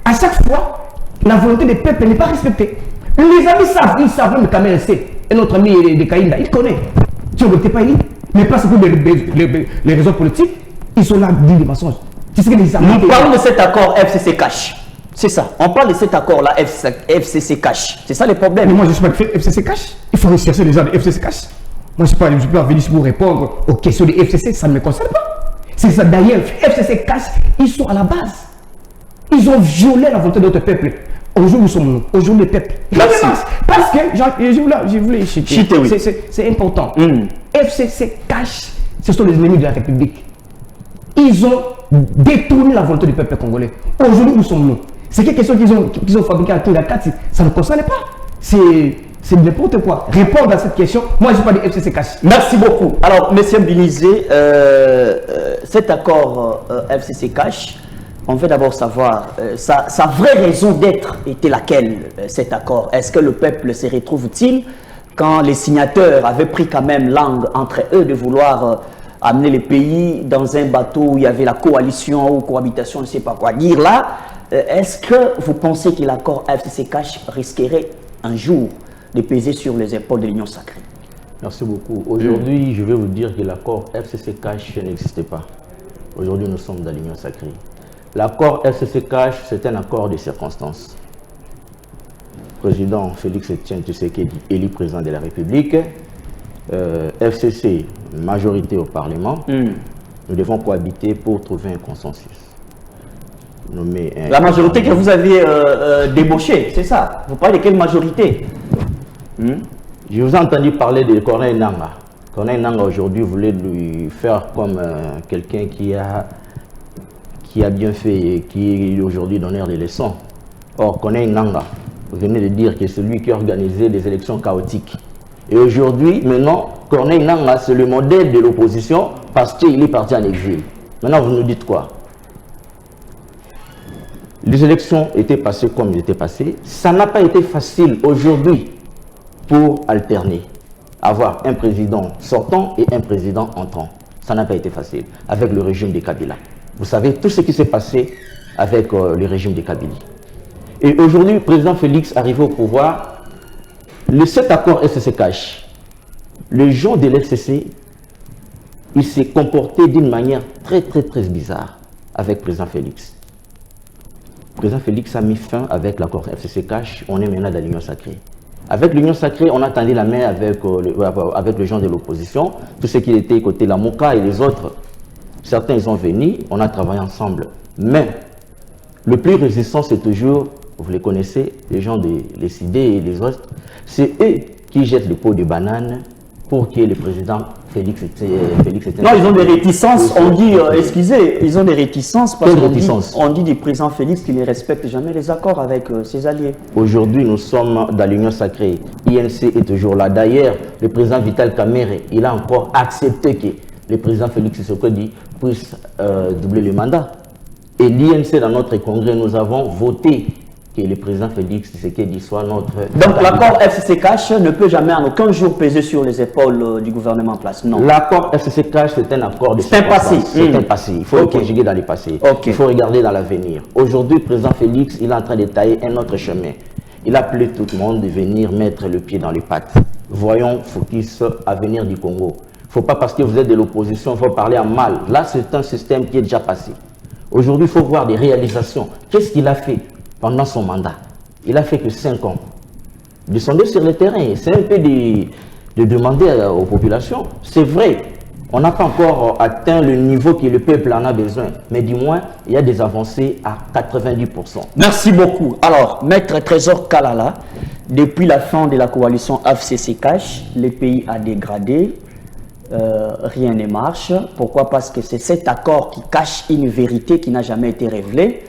à chaque fois, la volonté des peuples n'est pas respectée. Les amis savent, ils savent même Kamel sait. Et notre ami de Kaïnda, il connaît. Tshilombo n'était pas élu. Mais parce que pour les raisons politiques, ils sont là à dire des mensonges. Nous parlons de cet accord FCC Cash. C'est ça. On parle de cet accord-là FCC Cash. C'est ça le problème. Mais moi, je ne suis pas fait FCC Cash. Il faut rechercher les gens de FCC Cash. Moi, je ne suis pas venu ici pour répondre aux questions de FCC. Ça ne me concerne pas. C'est ça. D'ailleurs, FCC Cash, ils sont à la base. Ils ont violé la volonté de notre peuple. Aujourd'hui, nous sommes nous. Aujourd'hui, le peuple. Parce que je voulais chiter. Oui. C'est important. FCC Cash, ce sont les ennemis de la République. Ils ont détourné la volonté du peuple congolais. Aujourd'hui, où sommes-nous? C'est quelque chose qu'ils ont fabriqué à Kinga-Kati. Ça ne concerne pas. C'est n'importe quoi. Répondre à cette question, moi je ne suis pas du FCC Cash. Merci beaucoup. Alors, M. Bilizé, cet accord FCC Cash, on veut d'abord savoir, sa vraie raison d'être était laquelle, cet accord? Est-ce que le peuple se retrouve-t-il quand les signataires avaient pris quand même langue entre eux de vouloir amener les pays dans un bateau où il y avait la coalition ou cohabitation, je ne sais pas quoi dire là? Est-ce que vous pensez que l'accord FCC Cash risquerait un jour de peser sur les épaules de l'Union sacrée? Merci beaucoup. Aujourd'hui, je vais vous dire que l'accord FCC Cash n'existait pas. Aujourd'hui, nous sommes dans l'Union sacrée. L'accord FCC Cash, c'est un accord de circonstances. Président Félix Etienne Tshisekedi, élu président de la République, FCC, majorité au Parlement, nous devons cohabiter pour trouver un consensus. La majorité que vous aviez débauchée, c'est ça? Vous parlez de quelle majorité? Je vous ai entendu parler de Corneille Nangaa. Corneille Nangaa aujourd'hui voulait lui faire comme quelqu'un qui a bien fait et qui est aujourd'hui donneur des leçons. Or, Corneille Nangaa, vous venez de dire que c'est lui qui a organisé des élections chaotiques. Et aujourd'hui, maintenant, Corneille Nangaa, c'est le modèle de l'opposition parce qu'il est parti en exil. Maintenant, vous nous dites quoi? Les élections étaient passées comme elles étaient passées. Ça n'a pas été facile aujourd'hui pour alterner, avoir un président sortant et un président entrant. Ça n'a pas été facile avec le régime de Kabila. Vous savez tout ce qui s'est passé avec le régime de Kabila. Et aujourd'hui, le président Félix arrivé au pouvoir. Cet accord FCC Cash, les gens de l'FCC, ils s'est comporté d'une manière très bizarre avec le président Félix. Le président Félix a mis fin avec l'accord FCC Cash, on est maintenant dans l'Union sacrée. Avec l'Union sacrée, on a tendu la main avec les gens de l'opposition, tous ceux qui étaient côté la Moka et les autres. Certains, ils sont venus, on a travaillé ensemble. Mais le plus résistant, c'est toujours, vous les connaissez, les gens des CID et les autres, c'est eux qui jettent le pot de banane pour que le président Félix était... Non, ils ont des réticences, on dit, excusez, ils ont des réticences parce qu'on dit du président Félix qu'il ne respecte jamais les accords avec ses alliés. Aujourd'hui, nous sommes dans l'Union sacrée. INC est toujours là. D'ailleurs, le président Vital Kamerhe, il a encore accepté que le président Félix Tshisekedi puisse doubler le mandat. Et l'INC, dans notre congrès, nous avons voté que le président Félix Tshisekedi soit notre... Donc l'accord FCC Cash ne peut jamais en aucun jour peser sur les épaules du gouvernement en place, non? L'accord FCC Cash, c'est un accord de... C'est un passé. C'est un passé. Il faut le conjuguer dans le passé. Il faut regarder dans l'avenir. Aujourd'hui, le président Félix, il est en train de tailler un autre chemin. Il a appelé tout le monde de venir mettre le pied dans les pattes. Voyons focus avenir du Congo. Il ne faut pas parce que vous êtes de l'opposition, il faut parler en mal. Là, c'est un système qui est déjà passé. Aujourd'hui, il faut voir des réalisations. Qu'est-ce qu'il a fait pendant son mandat? Il a fait que 5 ans. Descendez sur le terrain. C'est un peu de demander aux populations. C'est vrai, on n'a pas encore atteint le niveau que le peuple en a besoin. Mais du moins, il y a des avancées à 90%. Merci beaucoup. Alors, Maître Trésor Kalala, depuis la fin de la coalition FCC Cash, le pays a dégradé. Rien ne marche. Pourquoi? Parce que c'est cet accord qui cache une vérité qui n'a jamais été révélée.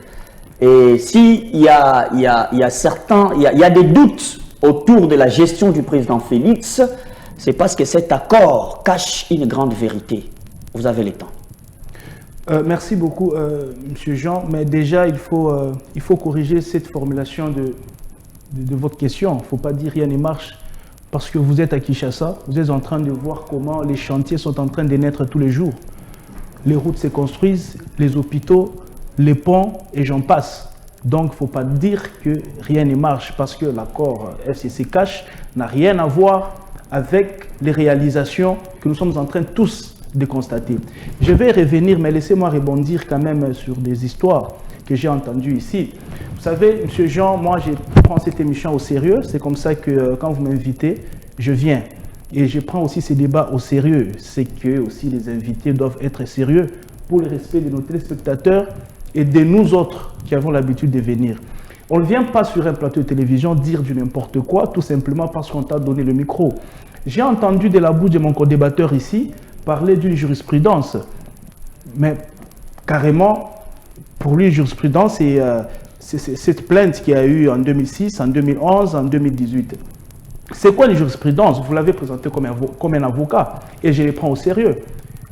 Et s'il y a des doutes autour de la gestion du président Félix, c'est parce que cet accord cache une grande vérité. Vous avez le temps. Merci beaucoup, M. Jean. Mais déjà, il faut corriger cette formulation de votre question. Il ne faut pas dire rien ne marche. parce que vous êtes à Kinshasa, vous êtes en train de voir comment les chantiers sont en train de naître tous les jours. Les routes se construisent, les hôpitaux, les ponts et j'en passe. Donc, il ne faut pas dire que rien ne marche parce que l'accord FCC-Cash n'a rien à voir avec les réalisations que nous sommes en train tous de constater. Je vais revenir, mais laissez-moi rebondir quand même sur des histoires que j'ai entendues ici. Vous savez, M. Jean, moi, je prends cette émission au sérieux. C'est comme ça que quand vous m'invitez, je viens. Et je prends aussi ces débats au sérieux. C'est que aussi les invités doivent être sérieux pour le respect de nos téléspectateurs et de nous autres qui avons l'habitude de venir. On ne vient pas sur un plateau de télévision dire du n'importe quoi, tout simplement parce qu'on t'a donné le micro. J'ai entendu de la bouche de mon co-débatteur ici parler d'une jurisprudence. Mais carrément, pour lui, jurisprudence, c'est cette plainte qu'il y a eu en 2006, en 2011, en 2018. C'est quoi les jurisprudences? Vous l'avez présenté comme un avocat et je les prends au sérieux.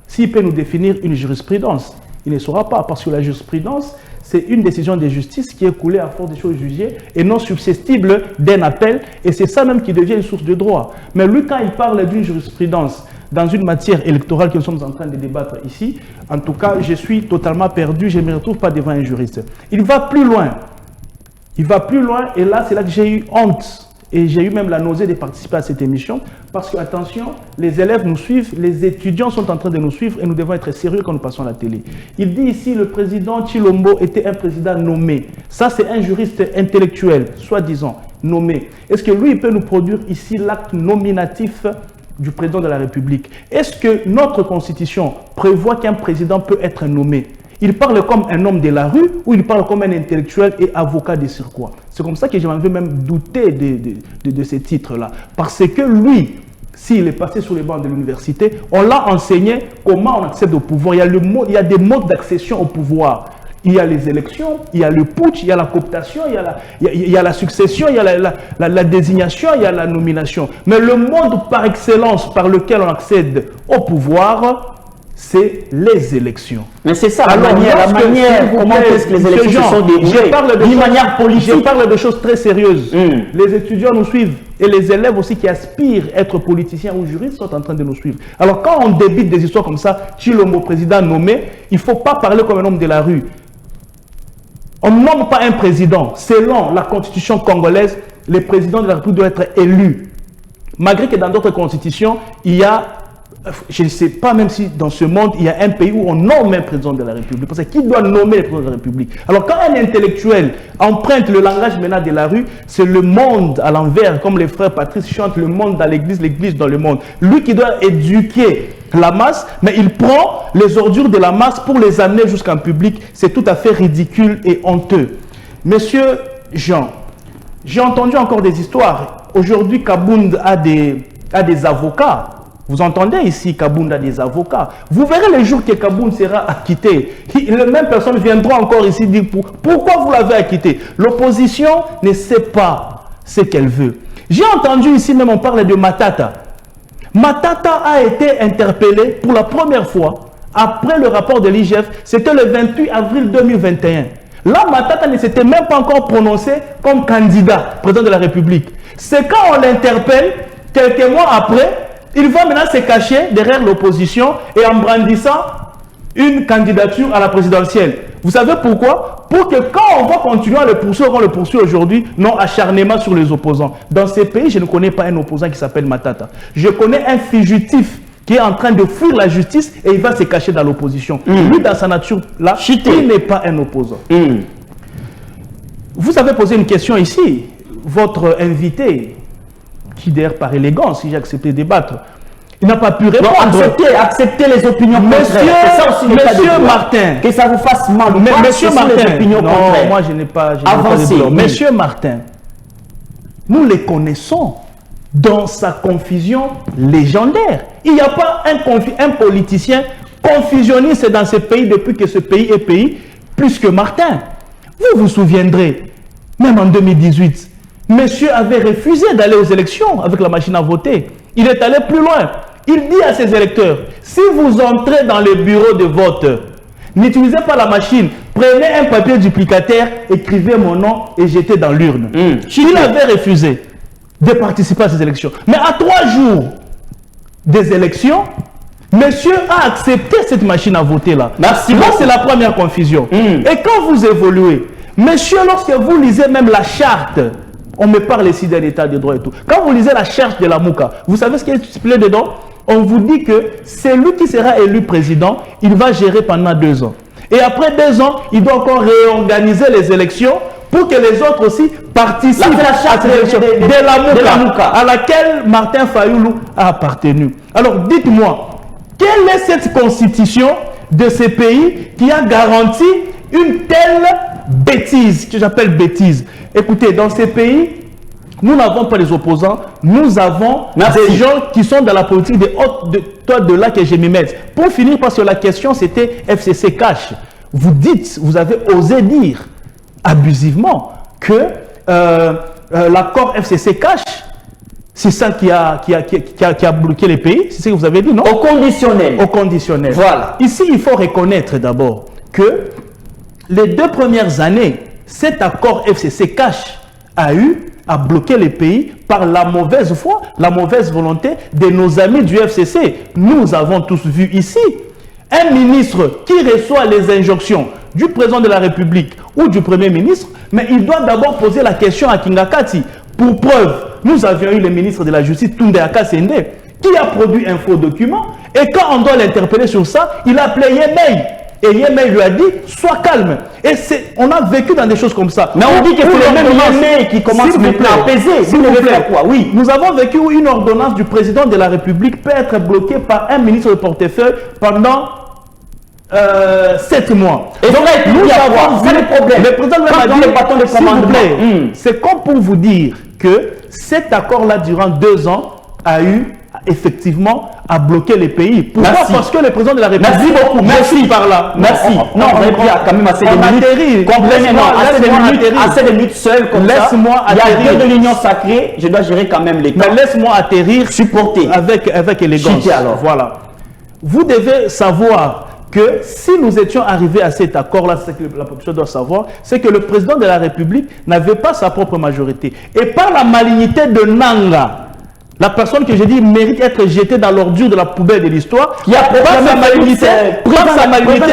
S'il peut nous définir une jurisprudence, il ne saura pas parce que la jurisprudence, c'est une décision de justice qui est coulée à force des choses jugées et non susceptible d'un appel et c'est ça même qui devient une source de droit. Mais lui, quand il parle d'une jurisprudence dans une matière électorale que nous sommes en train de débattre ici, en tout cas, je suis totalement perdu, je ne me retrouve pas devant un juriste. Il va plus loin. Il va plus loin et là, c'est là que j'ai eu honte. Et j'ai eu même la nausée de participer à cette émission parce que, attention, les élèves nous suivent, les étudiants sont en train de nous suivre et nous devons être sérieux quand nous passons à la télé. Il dit ici, le président Tshilombo était un président nommé. Ça, c'est un juriste intellectuel, soi-disant, nommé. Est-ce que lui, il peut nous produire ici l'acte nominatif du président de la République? Est-ce que notre Constitution prévoit qu'un président peut être nommé? Il parle comme un homme de la rue ou il parle comme un intellectuel et avocat de surcroît? C'est comme ça que je m'en vais même douter de ces titres-là. Parce que lui, s'il est passé sur les bancs de l'université, on l'a enseigné comment on accède au pouvoir. Il y a des modes d'accession au pouvoir. Il y a les élections, il y a le putsch, il y a la cooptation, il y a la succession, il y a la désignation, il y a la nomination. Mais le mode par excellence par lequel on accède au pouvoir, c'est les élections. Mais c'est ça, la manière comment est-ce que les élections se sont déroulées, d'une manière politique. Je parle de choses très sérieuses. Les étudiants nous suivent et les élèves aussi qui aspirent à être politiciens ou juristes sont en train de nous suivre. Alors quand on débite des histoires comme ça, Tshilombo président nommé, il ne faut pas parler comme un homme de la rue. On ne nomme pas un président. Selon la constitution congolaise, le président de la République doit être élu. Malgré que dans d'autres constitutions, il y a, je ne sais pas même si dans ce monde, il y a un pays où on nomme un président de la République. Parce que qui doit nommer le président de la République? Alors quand un intellectuel emprunte le langage maintenant de la rue, c'est le monde à l'envers, comme les frères Patrice chantent, le monde dans l'église, l'église dans le monde. Lui qui doit éduquer la masse, mais il prend les ordures de la masse pour les amener jusqu'en public. C'est tout à fait ridicule et honteux. Monsieur Jean, j'ai entendu encore des histoires. Aujourd'hui, Kabound a des avocats. Vous entendez ici, Kabound a des avocats. Vous verrez le jour que Kabound sera acquitté. Les mêmes personnes viendront encore ici dire pourquoi vous l'avez acquitté. L'opposition ne sait pas ce qu'elle veut. J'ai entendu ici même, on parle de Matata. Matata a été interpellé pour la première fois après le rapport de l'IGF. C'était le 28 avril 2021. Là, Matata ne s'était même pas encore prononcé comme candidat président de la République. C'est quand on l'interpelle, quelques mois après, il va maintenant se cacher derrière l'opposition et en brandissant une candidature à la présidentielle. Vous savez pourquoi? Pour que quand on va continuer à le poursuivre, on le poursuit aujourd'hui, non acharnement sur les opposants. Dans ces pays, je ne connais pas un opposant qui s'appelle Matata. Je connais un fugitif qui est en train de fuir la justice et il va se cacher dans l'opposition. Lui, dans sa nature, là, il n'est pas un opposant. Vous avez posé une question ici. Votre invité, qui d'ailleurs par élégance, si j'ai accepté de débattre, il n'a pas pu répondre. Accepter les opinions contraires. Monsieur Martin. Que ça vous fasse mal. Monsieur Martin. Les opinions contraires. Moi je n'ai pas. Avancez. Monsieur Martin, nous les connaissons dans sa confusion légendaire. Il n'y a pas un politicien confusionniste dans ce pays depuis que ce pays est pays, plus que Martin. Vous vous souviendrez, même en 2018, monsieur avait refusé d'aller aux élections avec la machine à voter. Il est allé plus loin. Il dit à ses électeurs, si vous entrez dans le bureau de vote, n'utilisez pas la machine, prenez un papier duplicataire, écrivez mon nom et jetez dans l'urne. Il avait refusé de participer à ces élections. Mais à 3 jours des élections, monsieur a accepté cette machine à voter là. Merci. Là, c'est la première confusion. Et quand vous évoluez, monsieur, lorsque vous lisez même la charte, on me parle ici d'un état de droit et tout. Quand vous lisez la charte de la Mouka, vous savez ce qui est stipulé dedans? On vous dit que c'est lui qui sera élu président, il va gérer pendant 2 ans. Et après 2 ans, il doit encore réorganiser les élections pour que les autres aussi participent à ces élections de la Mouka, à laquelle Martin Fayoulou a appartenu. Alors dites-moi, quelle est cette constitution de ces pays qui a garanti une telle bêtise, que j'appelle bêtise? Écoutez, dans ces pays, nous n'avons pas les opposants, nous avons des gens qui sont dans la politique de là que je m'y mette. Pour finir, parce que la question c'était FCC Cash. Vous dites, vous avez osé dire abusivement que l'accord FCC Cash, c'est ça qui a bloqué les pays. C'est ce que vous avez dit, non? Au conditionnel. Au conditionnel. Voilà. Ici, il faut reconnaître d'abord que les 2 premières années, cet accord FCC Cash a bloqué les pays par la mauvaise foi, la mauvaise volonté de nos amis du FCC. Nous avons tous vu ici un ministre qui reçoit les injonctions du président de la République ou du Premier ministre, mais il doit d'abord poser la question à Kingakati. Pour preuve, nous avions eu le ministre de la Justice, Tunde Akasende, qui a produit un faux document, et quand on doit l'interpeller sur ça, il a appelé Yemei. Et Yemei lui a dit, sois calme. Et on a vécu dans des choses comme ça. Mais on dit que c'est le même Yemei qui commence maintenant à apaiser. S'il vous plaît, quoi? Oui. Nous avons vécu une ordonnance du président de la République peut être bloquée par un ministre de portefeuille pendant 7 mois. Et donc, nous avons vu le problème. Le président m'a dit, s'il vous plaît, c'est comme pour vous dire que cet accord-là, durant 2 ans, a eu effectivement à bloquer les pays. Pourquoi? Parce que le président de la République... Merci beaucoup. Merci par là. Merci. Non, on a quand même assez de minutes. Comprenez-moi. Assez de minutes seul comme ça. Laisse-moi atterrir. Il y a 2 de l'union sacrée. Je dois gérer quand même les temps. Mais laisse-moi atterrir. Supporter. Avec élégance. Alors. Voilà. Vous devez savoir que si nous étions arrivés à cet accord-là, c'est ce que la population doit savoir, c'est que le président de la République n'avait pas sa propre majorité. Et par la malignité de Nanga, la personne que j'ai dit mérite d'être jetée dans l'ordure de la poubelle de l'histoire, qui a proclamé sa malignité,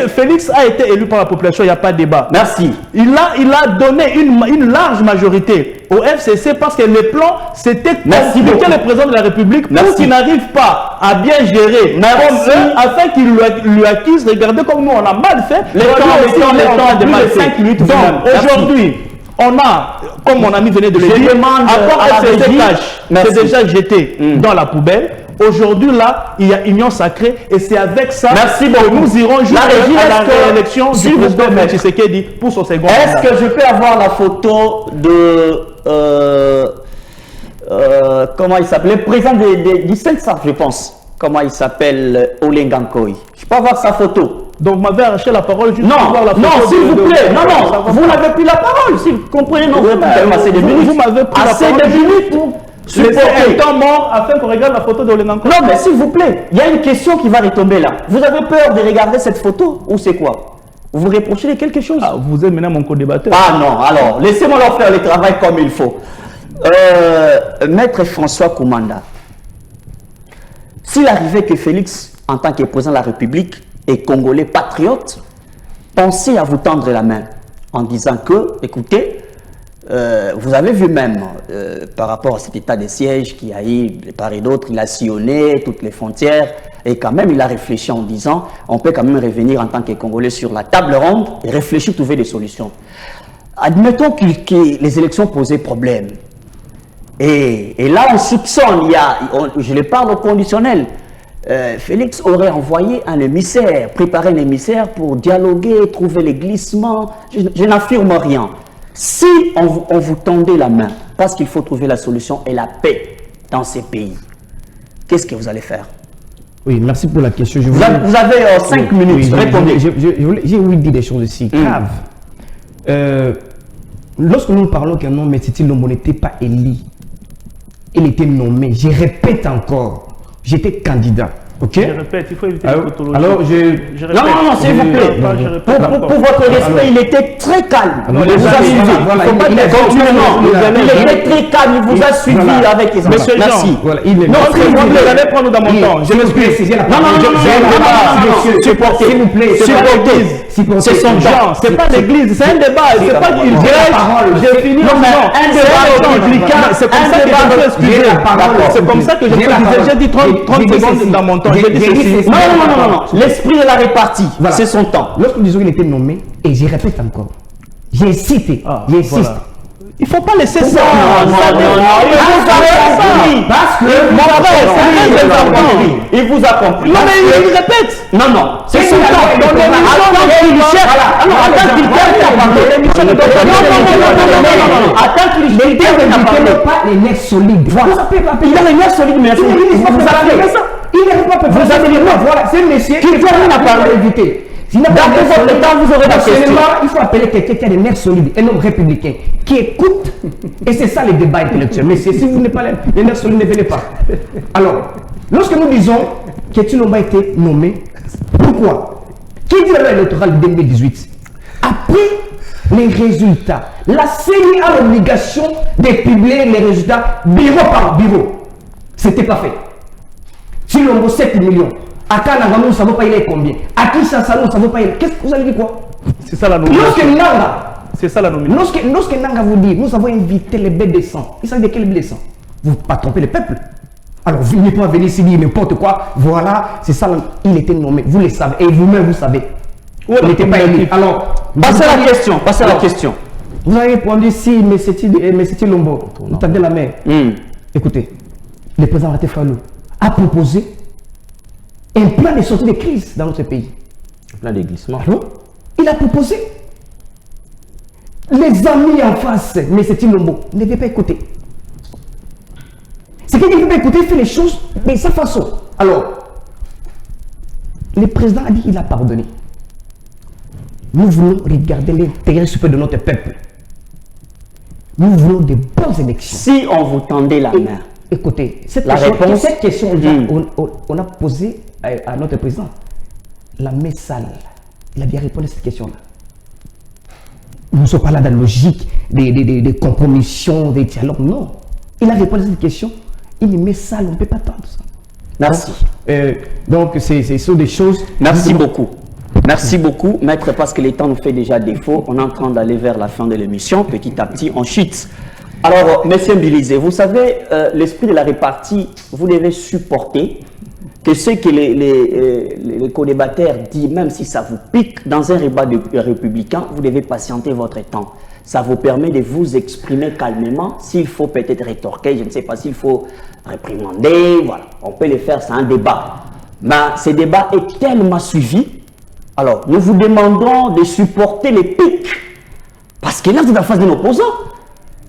Félix a été élu par la population, il n'y a pas de débat. Merci. Il a donné une large majorité au FCC parce que le plan, c'était compliquer le président de la République pour qu'il n'arrive pas à bien gérer afin qu'il lui acquise. Regardez comme nous, on a mal fait. Le temps de mal fait. Donc, aujourd'hui, on a, comme mon ami venait de le dire, accord FCC Cash, c'est déjà jeté dans la poubelle. Aujourd'hui, là, il y a union sacrée et c'est avec ça que nous irons jouer à la réélection du président Tshisekedi pour son second mandat. Est-ce que je peux avoir la photo de... comment il s'appelle? Le président du CELSA, je pense. Comment il s'appelle? Olengankoi. Je peux avoir sa photo. Donc, vous m'avez arraché la parole juste pour voir la photo. Non, s'il vous plaît. Non, vous n'avez plus la parole. Si vous comprenez, non, vous avez assez de minutes. Vous m'avez pris assez de minutes pour laisser un temps mort afin qu'on regarde la photo de Olengankoi. Non, mais s'il vous plaît, il y a une question qui va retomber là. Vous avez peur de regarder cette photo ou c'est quoi? Vous vous reprochez de quelque chose? Vous êtes maintenant mon co-débatteur. Ah non, alors, laissez-moi leur faire le travail comme il faut. Maître François Koumanda, s'il arrivait que Félix, en tant que président de la République, et Congolais patriotes, pensez à vous tendre la main en disant que, écoutez, vous avez vu même par rapport à cet état de siège qui a eu de part et d'autre, il a sillonné toutes les frontières et quand même il a réfléchi en disant on peut quand même revenir en tant que Congolais sur la table ronde et réfléchir, trouver des solutions. Admettons que les élections posaient problème. Et là on soupçonne, je le parle au conditionnel, Félix aurait envoyé un émissaire, préparé un émissaire pour dialoguer, trouver les glissements. Je n'affirme rien. Si on vous tendait la main, parce qu'il faut trouver la solution et la paix dans ces pays, qu'est-ce que vous allez faire? Oui, merci pour la question. Vous avez 5 minutes, répondez. J'ai voulu dire des choses ici graves. Lorsque nous parlons qu'un homme Titi Lombo n'était pas élu, il était nommé. Je répète encore. J'étais candidat. Ok. Je répète, il faut éviter les tautologies. Alors, Je répète. Non, s'il vous plaît. Pour votre respect, il était très calme. Il vous a suivi. Il était très calme, il vous a suivi avec les enfants. Monsieur Merci. Jean, non, vous allez prendre dans mon temps. Je m'excuse. Non, supportez. S'il vous plaît. Supportez. C'est son temps. C'est pas l'église, c'est un débat. C'est pas qu'il grève. J'ai fini. Non, mais un débat républicain. C'est comme ça que je peux excuser. C'est comme ça que je peux excuser. J'ai dit 30 secondes dans mon temps. J'ai dit ceci. Non. L'esprit de la répartie, c'est son temps. Lorsque nous disons qu'il était nommé, et je répète encore, j'ai cité, j'insiste. Il ne faut pas laisser ça. Parce que il vous a compris. Non, mais il répète. Non, c'est son temps. Attends qu'il ne pas les nerfs solides. Il a les nerfs solides, mais il n'arrive pas à vous avez dit, voilà, c'est un monsieur qui termine à parler éviter. Dans votre temps, vous aurez la question. Il faut appeler quelqu'un qui a des nerfs solides, un homme républicain, qui écoute, et c'est ça le débat intellectuel. Mais si vous n'avez pas les nerfs solides, ne venez pas. Alors, lorsque nous disons qu'Étienne Lomba a été nommé, pourquoi? Qui dit la loi électorale de 2018? Après les résultats, la CENI a l'obligation de publier les résultats bureau par bureau. C'était pas fait. Si l'on vaut 7 millions, à Kananga, nous ne savons pas il est combien. À Kinshasa, nous ne savons pas il est. Qu'est-ce que vous allez dire quoi? C'est ça la nomination. C'est ça la nomination. Lorsque Nanga vous dit, nous avons invité les bêtes de sang. Il s'agit de quel bêtes de sang? Vous ne pas tromper le peuple. Alors, vous n'êtes pas venir ici dire n'importe quoi. Voilà, c'est ça. Il était nommé. Vous le savez. Et vous-même, vous savez. Il n'était pas élu. Alors, passez à la question. Vous avez répondu si, mais c'était Lombo. Vous tendez la main. Écoutez, le président Raté Fallou a proposé un plan de sortie de crise dans notre pays. Un plan de glissement. Il a proposé. Les amis en face, mais c'est Lombo, ne veut pas écouter. C'est quelqu'un qui ne veut pas écouter, il fait les choses de sa façon. Alors, le président a dit qu'il a pardonné. Nous voulons regarder l'intérêt supérieur de notre peuple. Nous voulons de bonnes élections. Si on vous tendait la main. Écoutez, cette question on a posé à notre président. La main sale. Il a bien répondu à cette question-là. Nous ne sommes pas là dans la logique des compromissions, des dialogues. Non. Il a répondu à cette question. Il est met sale, on ne peut pas attendre ça. Merci. Donc, ce sont des choses... Merci beaucoup. Merci beaucoup, maître, parce que le temps nous fait déjà défaut. On est en train d'aller vers la fin de l'émission. Petit à petit, on chute. Alors, monsieur Mbilizé, vous savez, l'esprit de la répartie, vous devez supporter que ce que les co-débatteurs disent, même si ça vous pique, dans un débat républicain, vous devez patienter votre temps. Ça vous permet de vous exprimer calmement. S'il faut peut-être rétorquer, je ne sais pas s'il faut réprimander, voilà. On peut le faire, c'est un débat. Mais ce débat est tellement suivi. Alors, nous vous demandons de supporter les pics. Parce que là, vous êtes en face d'un opposant.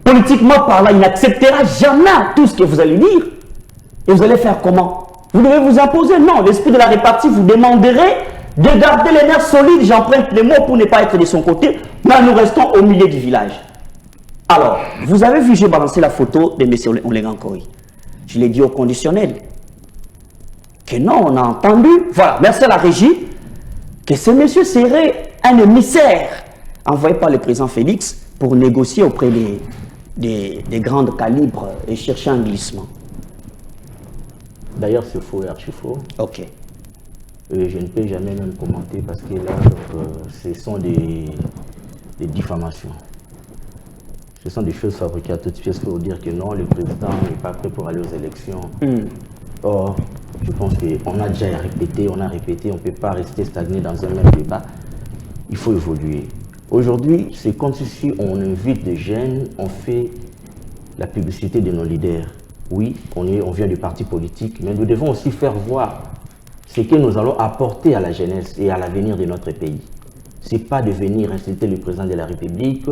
Politiquement parlant, il n'acceptera jamais tout ce que vous allez dire. Et vous allez faire comment? Vous devez vous imposer. Non, l'esprit de la répartie vous demanderait de garder les nerfs solides. J'emprunte les mots pour ne pas être de son côté. Mais nous restons au milieu du village. Alors, vous avez vu, j'ai balancé la photo de M. Olengankoi. Je l'ai dit au conditionnel. Que non, on a entendu. Voilà, merci à la régie. Que ce monsieur serait un émissaire envoyé par le président Félix pour négocier auprès des grands calibres et chercher un glissement. D'ailleurs, c'est faux et archi faux. Ok. Et je ne peux jamais même commenter parce que là, ce sont des diffamations. Ce sont des choses fabriquées à toute pièce pour dire que non, le président n'est pas prêt pour aller aux élections. Or, je pense qu'on a déjà répété, on ne peut pas rester stagné dans un même débat. Il faut évoluer. Aujourd'hui, c'est comme si on invite des jeunes, on fait la publicité de nos leaders. Oui, on vient du parti politique, mais nous devons aussi faire voir ce que nous allons apporter à la jeunesse et à l'avenir de notre pays. Ce n'est pas de venir insulter le président de la République,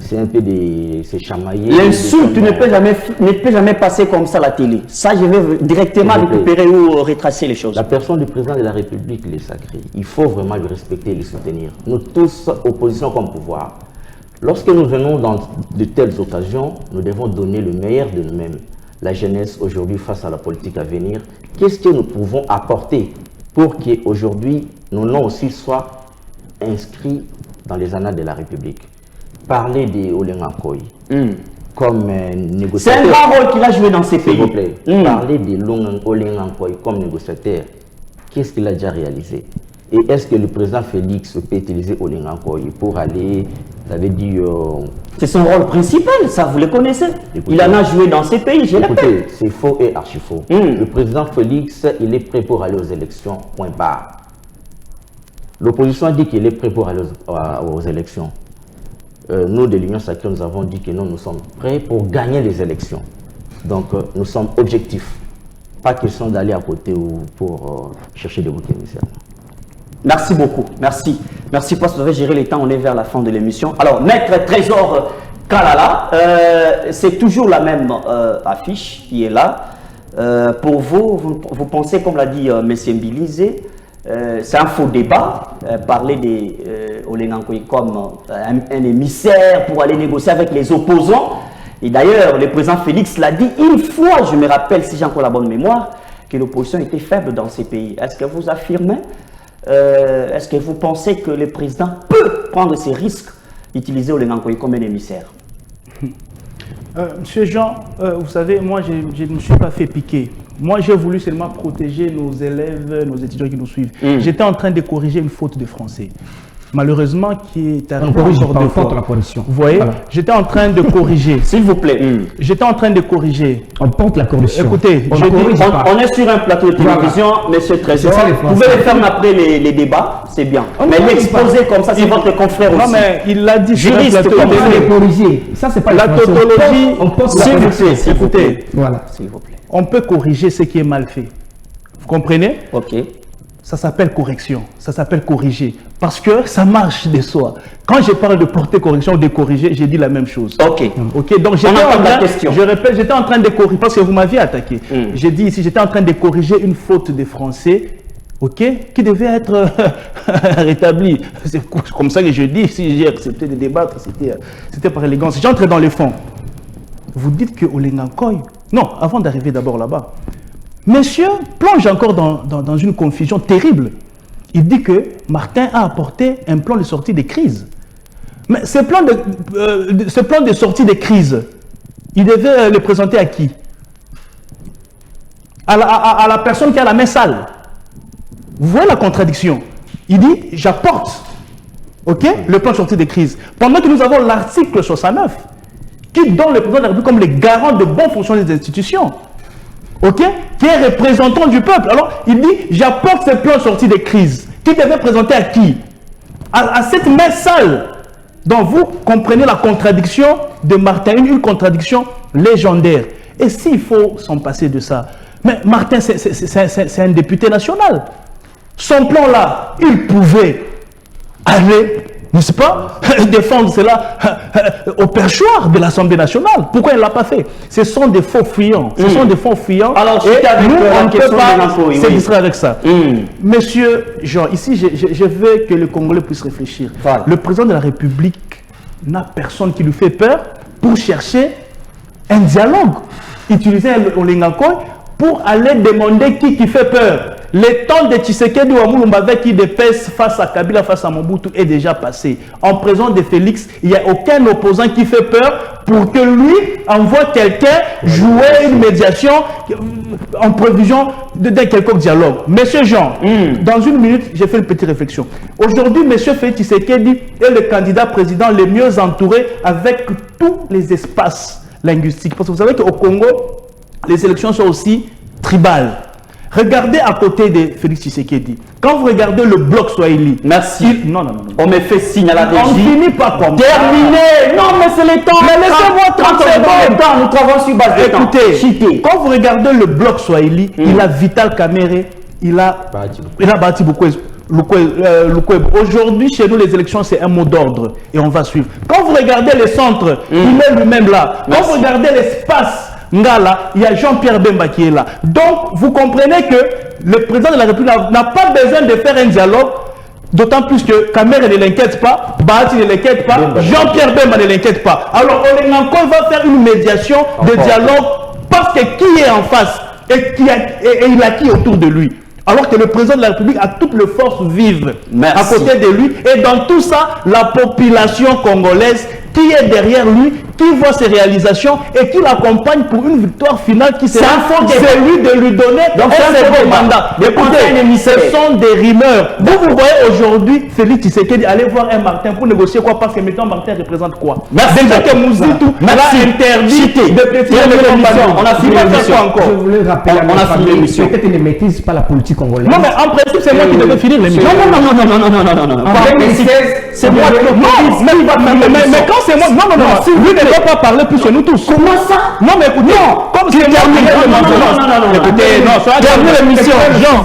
c'est un peu de se chamailler. L'insulte ne peut jamais passer comme ça à la télé. Ça, je vais directement récupérer ou retracer les choses. La personne du président de la République, il est sacré. Il faut vraiment le respecter et le soutenir. Nous tous, opposition comme pouvoir. Lorsque nous venons dans de telles occasions, nous devons donner le meilleur de nous-mêmes. La jeunesse aujourd'hui face à la politique à venir qu'est-ce que nous pouvons apporter pour qu'aujourd'hui nos noms aussi soient inscrits dans les annales de la République. Parler de Olenga Nkoy comme négociateur. C'est un grand rôle qu'il a joué dans ces pays. S'il vous plaît, parler de Olenga Nkoy comme négociateur, qu'est-ce qu'il a déjà réalisé? Et est-ce que le président Félix peut utiliser Olenga Nkoy pour aller, vous avez dit... c'est son rôle principal, ça vous le connaissez. Écoutez, il en a joué dans ces pays, je écoutez, c'est faux et archi faux. Le président Félix, il est prêt pour aller aux élections, point barre. L'opposition dit qu'il est prêt pour aller aux élections. Nous, de l'Union sacrée, nous avons dit que non, nous sommes prêts pour gagner les élections. Donc, nous sommes objectifs. Pas question d'aller à côté ou pour chercher des bouquets émissaires. Merci beaucoup. Merci. Merci parce que vous avez géré les temps. On est vers la fin de l'émission. Alors, Maître Trésor Kalala, c'est toujours la même affiche qui est là. Pour vous, vous pensez, comme l'a dit M. Mbilizé, c'est un faux débat, parler des Olenga Nkoy comme un émissaire pour aller négocier avec les opposants. Et d'ailleurs, le président Félix l'a dit une fois, je me rappelle, si j'ai encore la bonne mémoire, que l'opposition était faible dans ces pays. Est-ce que vous affirmez, est-ce que vous pensez que le président peut prendre ces risques, utiliser Olenga Nkoy comme un émissaire? Monsieur Jean, vous savez, moi, je ne me suis pas fait piquer. Moi, j'ai voulu seulement protéger nos élèves, nos étudiants qui nous suivent. J'étais en train de corriger une faute de français. Malheureusement, qui est arrivé encore deux fois. La correction. Vous voyez, voilà. J'étais en train de corriger. S'il vous plaît. J'étais en train de corriger. On porte la correction. Écoutez, on est sur un plateau de télévision, monsieur Trésor. Vous pouvez le faire après les débats, c'est bien. Mais l'exposer comme ça, c'est votre confrère aussi. Non, mais il l'a dit, juriste, comme les corriger. Ça, c'est pas la tautologie. On porte S'il vous plaît, écoutez. Voilà. S'il vous plaît. On peut corriger ce qui est mal fait. Vous comprenez? Ok. Ça s'appelle correction, ça s'appelle corriger. Parce que ça marche de soi. Quand je parle de porter correction ou de corriger, j'ai dit la même chose. Ok. Ok, donc j'étais je répète, j'étais en train de corriger, parce que vous m'aviez attaqué. J'ai dit ici, j'étais en train de corriger une faute de français, ok, qui devait être rétablie. C'est comme ça que je dis, si j'ai accepté de débattre, c'était par élégance. J'entre dans le fond. Vous dites que Olenga Nkoy, non, avant d'arriver d'abord là-bas, monsieur plonge encore dans une confusion terrible. Il dit que Martin a apporté un plan de sortie des crises. Mais ce plan de sortie des crises, il devait le présenter à qui? À la personne qui a la main sale. Vous voyez la contradiction? Il dit, j'apporte le plan de sortie des crises. Pendant que nous avons l'article 69, qui donne le président de la République comme le garant de bon fonctionnement des institutions. Qui est représentant du peuple. Alors, il dit, j'apporte ce plan de sortie des crises. Qui devait présenter à qui? À cette main sale. Donc, vous comprenez la contradiction de Martin, une contradiction légendaire. Et s'il faut s'en passer de ça, mais Martin, c'est un député national. Son plan-là, il pouvait aller, n'est-ce pas, défendre cela au perchoir de l'Assemblée nationale. Pourquoi il ne l'a pas fait? Ce sont des faux fuyants. Ce sont des faux fuyants. Alors, et nous, on ne peut pas se distraire distraire avec ça. Monsieur Jean, ici, je veux que le Congolais puisse réfléchir. Voilà. Le président de la République n'a personne qui lui fait peur pour chercher un dialogue. Utiliser Olenga Nkoy pour aller demander qui fait peur. Le temps de Tshisekedi ou Amulumba qui dépèse face à Kabila, face à Mobutu est déjà passé. En présence de Félix, il n'y a aucun opposant qui fait peur pour que lui envoie quelqu'un jouer une médiation en prévision d'un quelconque dialogue. Monsieur Jean, dans une minute, j'ai fait une petite réflexion. Aujourd'hui, monsieur Félix Tshisekedi est le candidat président le mieux entouré avec tous les espaces linguistiques. Parce que vous savez qu'au Congo, les élections sont aussi tribales. Regardez à côté de Félix Tshisekedi. Quand vous regardez le bloc Swahili. Merci. Non. On me fait signe à la régie. On ne finit pas comme terminé. Non, mais c'est le temps. Mais laissez-moi 30 secondes. Nous travaillons sur base de temps. Écoutez, quand vous regardez le bloc Swahili, il a Vital Kamerhe, il a Bahati Lukwebo. Aujourd'hui, chez nous, les élections, c'est un mot d'ordre. Et on va suivre. Quand vous regardez les centres, il est lui-même là. Quand vous regardez l'espace, Ngala, il y a Jean-Pierre Bemba qui est là. Donc, vous comprenez que le président de la République n'a pas besoin de faire un dialogue, d'autant plus que Kamerhe ne l'inquiète pas, Bahati ne l'inquiète pas, Jean-Pierre Bemba ne l'inquiète pas. Alors, Olenga Nkoy va faire une médiation de dialogue parce que qui est en face? et il a qui autour de lui? Alors que le président de la République a toutes les forces vives à côté de lui. Et dans tout ça, la population congolaise qui est derrière lui, qui voit ses réalisations et qui l'accompagne pour une victoire finale qui sera celui de lui donner un second mandat. Écoutez, ce sont des rumeurs. Vous voyez aujourd'hui Félix Tshisekedi aller voir un Martin pour négocier quoi? Parce que maintenant Martin représente quoi? Déjà que Mouzitou l'a interdit de tirer le combat. On a fini l'émission. Je voulais rappeler on a fini l'émission. Peut-être qu'il ne maîtrise pas la politique congolaise. Non, mais en principe, c'est moi qui devais finir l'émission. Non. C'est moi qui mais quand c'est moi, non, lui ne doit pas parler plus que nous tous. Comment ça? Non, mais écoutez, comme c'est moi qui termine l'émission, Jean.